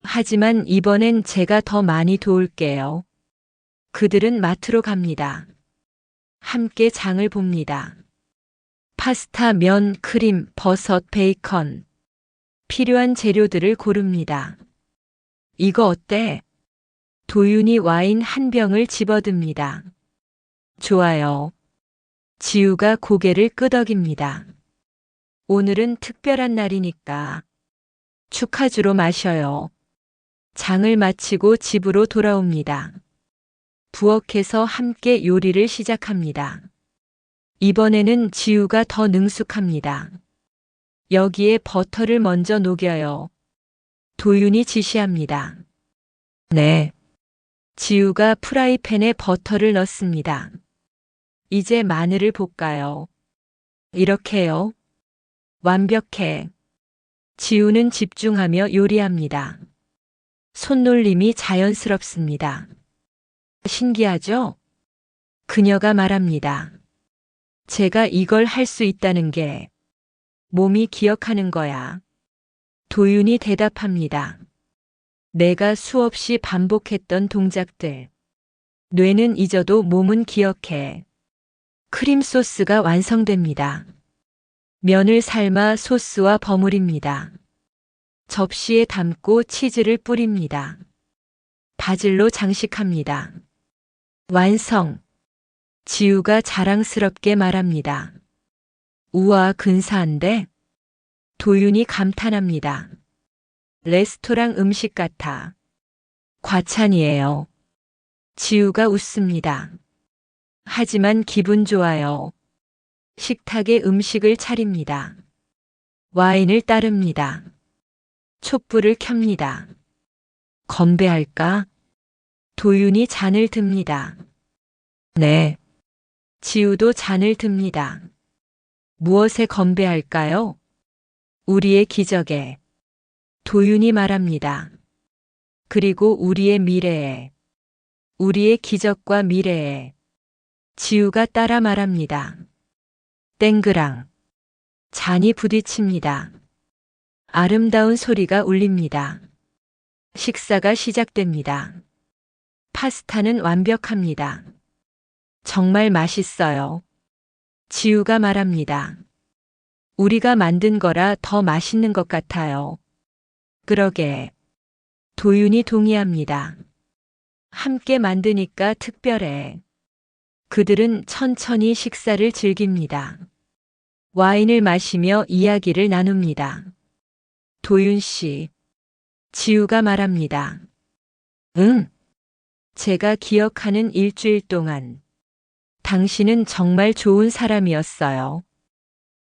하지만 이번엔 제가 더 많이 도울게요. 그들은 마트로 갑니다. 함께 장을 봅니다. 파스타, 면, 크림, 버섯, 베이컨. 필요한 재료들을 고릅니다. 이거 어때? 도윤이 와인 한 병을 집어듭니다. 좋아요. 지우가 고개를 끄덕입니다. 오늘은 특별한 날이니까 축하주로 마셔요. 장을 마치고 집으로 돌아옵니다. 부엌에서 함께 요리를 시작합니다. 이번에는 지우가 더 능숙합니다. 여기에 버터를 먼저 녹여요. 도윤이 지시합니다. 네. 지우가 프라이팬에 버터를 넣습니다. 이제 마늘을 볶아요. 이렇게요. 완벽해. 지우는 집중하며 요리합니다. 손놀림이 자연스럽습니다. 신기하죠? 그녀가 말합니다. 제가 이걸 할 수 있다는 게 몸이 기억하는 거야. 도윤이 대답합니다. 내가 수없이 반복했던 동작들. 뇌는 잊어도 몸은 기억해. 크림 소스가 완성됩니다. 면을 삶아 소스와 버무립니다. 접시에 담고 치즈를 뿌립니다. 바질로 장식합니다. 완성. 지우가 자랑스럽게 말합니다. 우와, 근사한데? 도윤이 감탄합니다. 레스토랑 음식 같아. 과찬이에요. 지우가 웃습니다. 하지만 기분 좋아요. 식탁에 음식을 차립니다. 와인을 따릅니다. 촛불을 켭니다. 건배할까? 도윤이 잔을 듭니다. 네. 지우도 잔을 듭니다. 무엇에 건배할까요? 우리의 기적에. 도윤이 말합니다. 그리고 우리의 미래에. 우리의 기적과 미래에. 지우가 따라 말합니다. 땡그랑. 잔이 부딪힙니다. 아름다운 소리가 울립니다. 식사가 시작됩니다. 파스타는 완벽합니다. 정말 맛있어요. 지우가 말합니다. 우리가 만든 거라 더 맛있는 것 같아요. 그러게. 도윤이 동의합니다. 함께 만드니까 특별해. 그들은 천천히 식사를 즐깁니다. 와인을 마시며 이야기를 나눕니다. 도윤 씨. 지우가 말합니다. 응. 제가 기억하는 일주일 동안 당신은 정말 좋은 사람이었어요.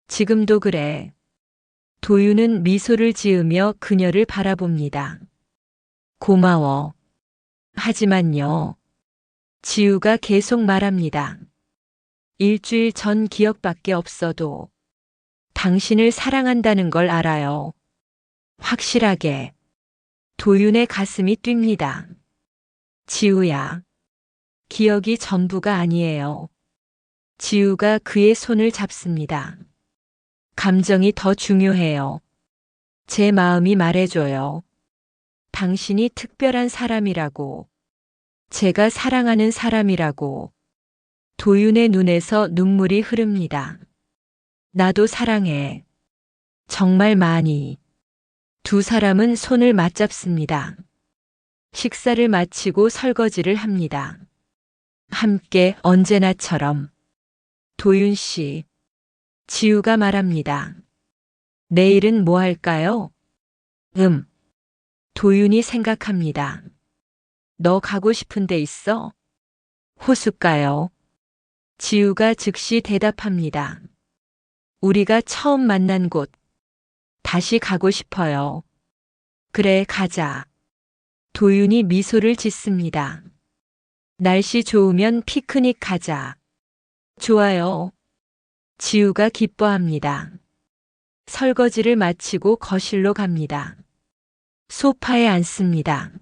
지금도 그래. 도윤은 미소를 지으며 그녀를 바라봅니다. 고마워. 하지만요. 지우가 계속 말합니다. 일주일 전 기억밖에 없어도 당신을 사랑한다는 걸 알아요. 확실하게. 도윤의 가슴이 뜁니다. 지우야. 기억이 전부가 아니에요. 지우가 그의 손을 잡습니다. 감정이 더 중요해요. 제 마음이 말해줘요. 당신이 특별한 사람이라고. 제가 사랑하는 사람이라고. 도윤의 눈에서 눈물이 흐릅니다. 나도 사랑해. 정말 많이. 두 사람은 손을 맞잡습니다. 식사를 마치고 설거지를 합니다. 함께 언제나처럼. 도윤 씨. 지우가 말합니다. 내일은 뭐 할까요? 도윤이 생각합니다. 너 가고 싶은 데 있어? 호숫가요. 지우가 즉시 대답합니다. 우리가 처음 만난 곳. 다시 가고 싶어요. 그래, 가자. 도윤이 미소를 짓습니다. 날씨 좋으면 피크닉 가자. 좋아요. 지우가 기뻐합니다. 설거지를 마치고 거실로 갑니다. 소파에 앉습니다.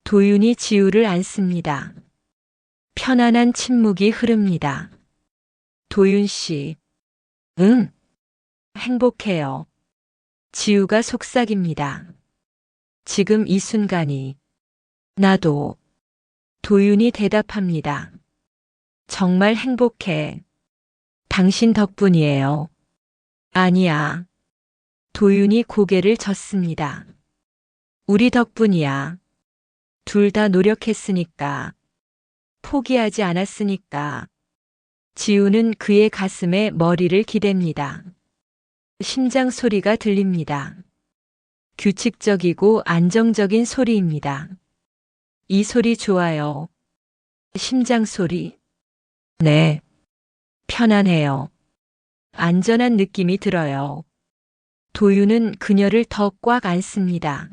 도윤이 지우를 안습니다. 편안한 침묵이 흐릅니다. 도윤 씨. 응. 행복해요. 지우가 속삭입니다. 지금 이 순간이. 나도. 도윤이 대답합니다. 정말 행복해. 당신 덕분이에요. 아니야. 도윤이 고개를 젓습니다. 우리 덕분이야. 둘 다 노력했으니까. 포기하지 않았으니까. 지우는 그의 가슴에 머리를 기댑니다. 심장 소리가 들립니다. 규칙적이고 안정적인 소리입니다. 이 소리 좋아요. 심장 소리. 네. 편안해요. 안전한 느낌이 들어요. 도윤은 그녀를 더 꽉 안습니다.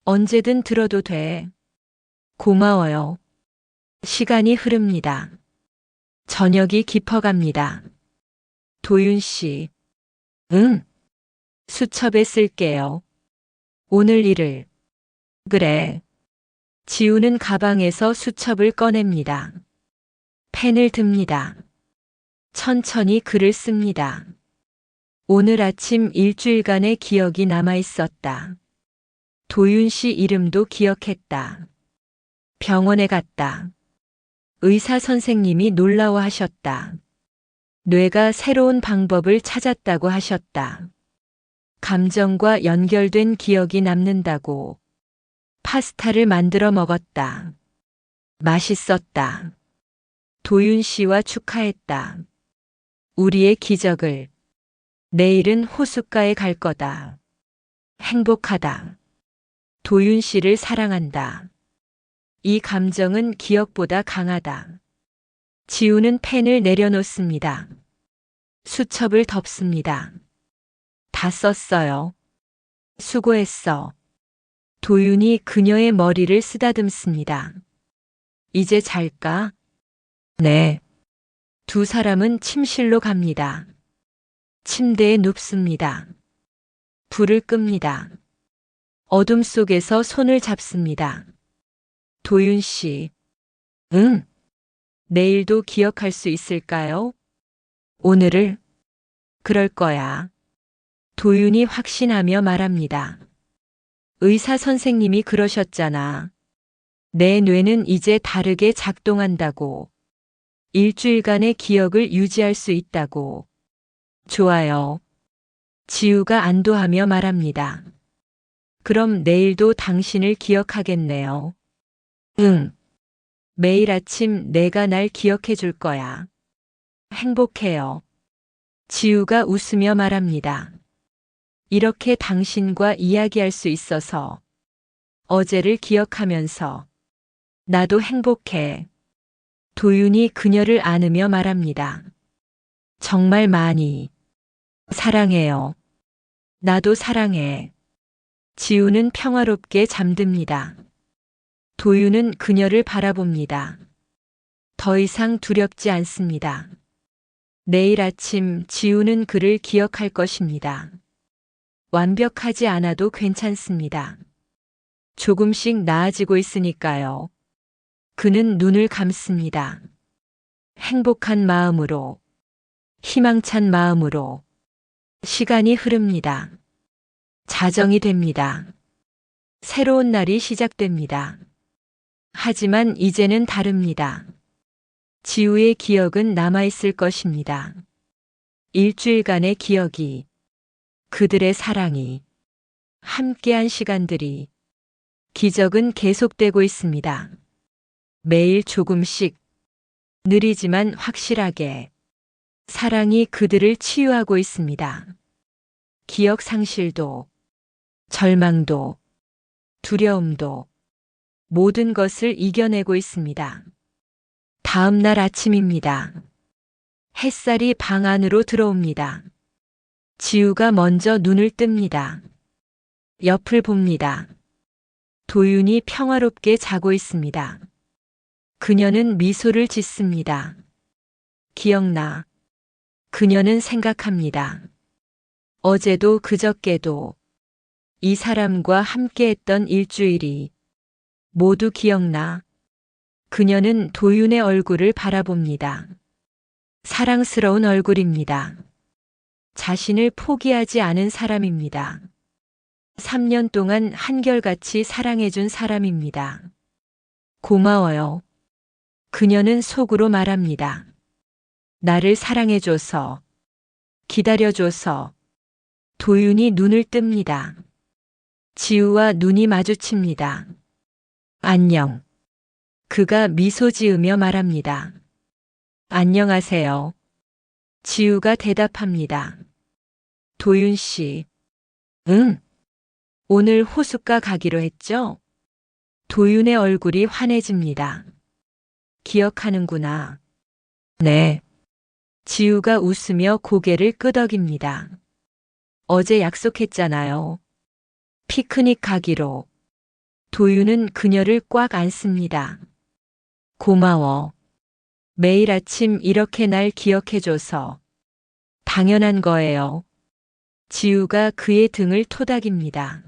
언제든 들어도 돼. 고마워요. 시간이 흐릅니다. 저녁이 깊어갑니다. 도윤 씨. 응. 수첩에 쓸게요. 오늘 일을. 그래. 지우는 가방에서 수첩을 꺼냅니다. 펜을 듭니다. 천천히 글을 씁니다. 오늘 아침 일주일간의 기억이 남아 있었다. 도윤 씨 이름도 기억했다. 병원에 갔다. 의사 선생님이 놀라워하셨다. 뇌가 새로운 방법을 찾았다고 하셨다. 감정과 연결된 기억이 남는다고. 파스타를 만들어 먹었다. 맛있었다. 도윤 씨와 축하했다. 우리의 기적을. 내일은 호숫가에 갈 거다. 행복하다. 도윤 씨를 사랑한다. 이 감정은 기억보다 강하다. 지우는 펜을 내려놓습니다. 수첩을 덮습니다. 다 썼어요. 수고했어. 도윤이 그녀의 머리를 쓰다듬습니다. 이제 잘까? 네. 두 사람은 침실로 갑니다. 침대에 눕습니다. 불을 끕니다. 어둠 속에서 손을 잡습니다. 도윤 씨. 응. 내일도 기억할 수 있을까요? 오늘을? 그럴 거야. 도윤이 확신하며 말합니다. 의사 선생님이 그러셨잖아. 내 뇌는 이제 다르게 작동한다고. 일주일간의 기억을 유지할 수 있다고. 좋아요. 지우가 안도하며 말합니다. 그럼 내일도 당신을 기억하겠네요. 응. 매일 아침 내가 날 기억해 줄 거야. 행복해요. 지우가 웃으며 말합니다. 이렇게 당신과 이야기할 수 있어서 어제를 기억하면서 나도 행복해. 도윤이 그녀를 안으며 말합니다. 정말 많이. 사랑해요. 나도 사랑해. 지우는 평화롭게 잠듭니다. 도윤은 그녀를 바라봅니다. 더 이상 두렵지 않습니다. 내일 아침 지우는 그를 기억할 것입니다. 완벽하지 않아도 괜찮습니다. 조금씩 나아지고 있으니까요. 그는 눈을 감습니다. 행복한 마음으로, 희망찬 마음으로. 시간이 흐릅니다. 자정이 됩니다. 새로운 날이 시작됩니다. 하지만 이제는 다릅니다. 지우의 기억은 남아있을 것입니다. 일주일간의 기억이, 그들의 사랑이, 함께한 시간들이, 기적은 계속되고 있습니다. 매일 조금씩, 느리지만 확실하게, 사랑이 그들을 치유하고 있습니다. 기억 상실도, 절망도, 두려움도, 모든 것을 이겨내고 있습니다. 다음 날 아침입니다. 햇살이 방 안으로 들어옵니다. 지우가 먼저 눈을 뜹니다. 옆을 봅니다. 도윤이 평화롭게 자고 있습니다. 그녀는 미소를 짓습니다. 기억나. 그녀는 생각합니다. 어제도 그저께도 이 사람과 함께했던 일주일이 모두 기억나. 그녀는 도윤의 얼굴을 바라봅니다. 사랑스러운 얼굴입니다. 자신을 포기하지 않은 사람입니다. 3년 동안 한결같이 사랑해준 사람입니다. 고마워요. 그녀는 속으로 말합니다. 나를 사랑해줘서, 기다려줘서. 도윤이 눈을 뜹니다. 지우와 눈이 마주칩니다. 안녕. 그가 미소 지으며 말합니다. 안녕하세요. 지우가 대답합니다. 도윤 씨. 응. 오늘 호숫가 가기로 했죠? 도윤의 얼굴이 환해집니다. 기억하는구나. 네. 지우가 웃으며 고개를 끄덕입니다. 어제 약속했잖아요. 피크닉 가기로. 도윤은 그녀를 꽉 안습니다. 고마워. 매일 아침 이렇게 날 기억해줘서. 당연한 거예요. 지우가 그의 등을 토닥입니다.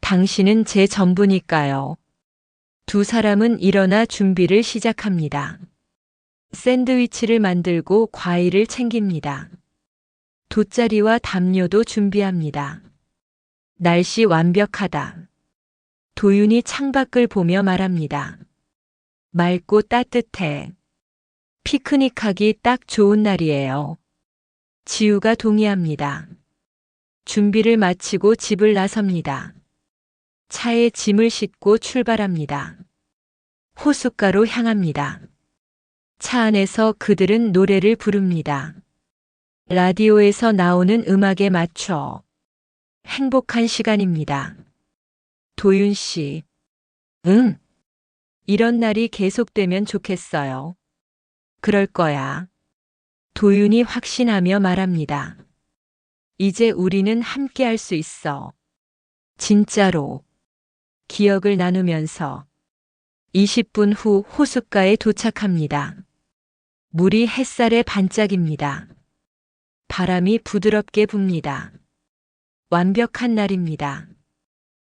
당신은 제 전부니까요. 두 사람은 일어나 준비를 시작합니다. 샌드위치를 만들고 과일을 챙깁니다. 돗자리와 담요도 준비합니다. 날씨 완벽하다. 도윤이 창밖을 보며 말합니다. 맑고 따뜻해. 피크닉하기 딱 좋은 날이에요. 지우가 동의합니다. 준비를 마치고 집을 나섭니다. 차에 짐을 싣고 출발합니다. 호숫가로 향합니다. 차 안에서 그들은 노래를 부릅니다. 라디오에서 나오는 음악에 맞춰. 행복한 시간입니다. 도윤 씨. 응. 이런 날이 계속되면 좋겠어요. 그럴 거야. 도윤이 확신하며 말합니다. 이제 우리는 함께 할 수 있어. 진짜로. 기억을 나누면서 20분 후 호숫가에 도착합니다. 물이 햇살에 반짝입니다. 바람이 부드럽게 붑니다. 완벽한 날입니다.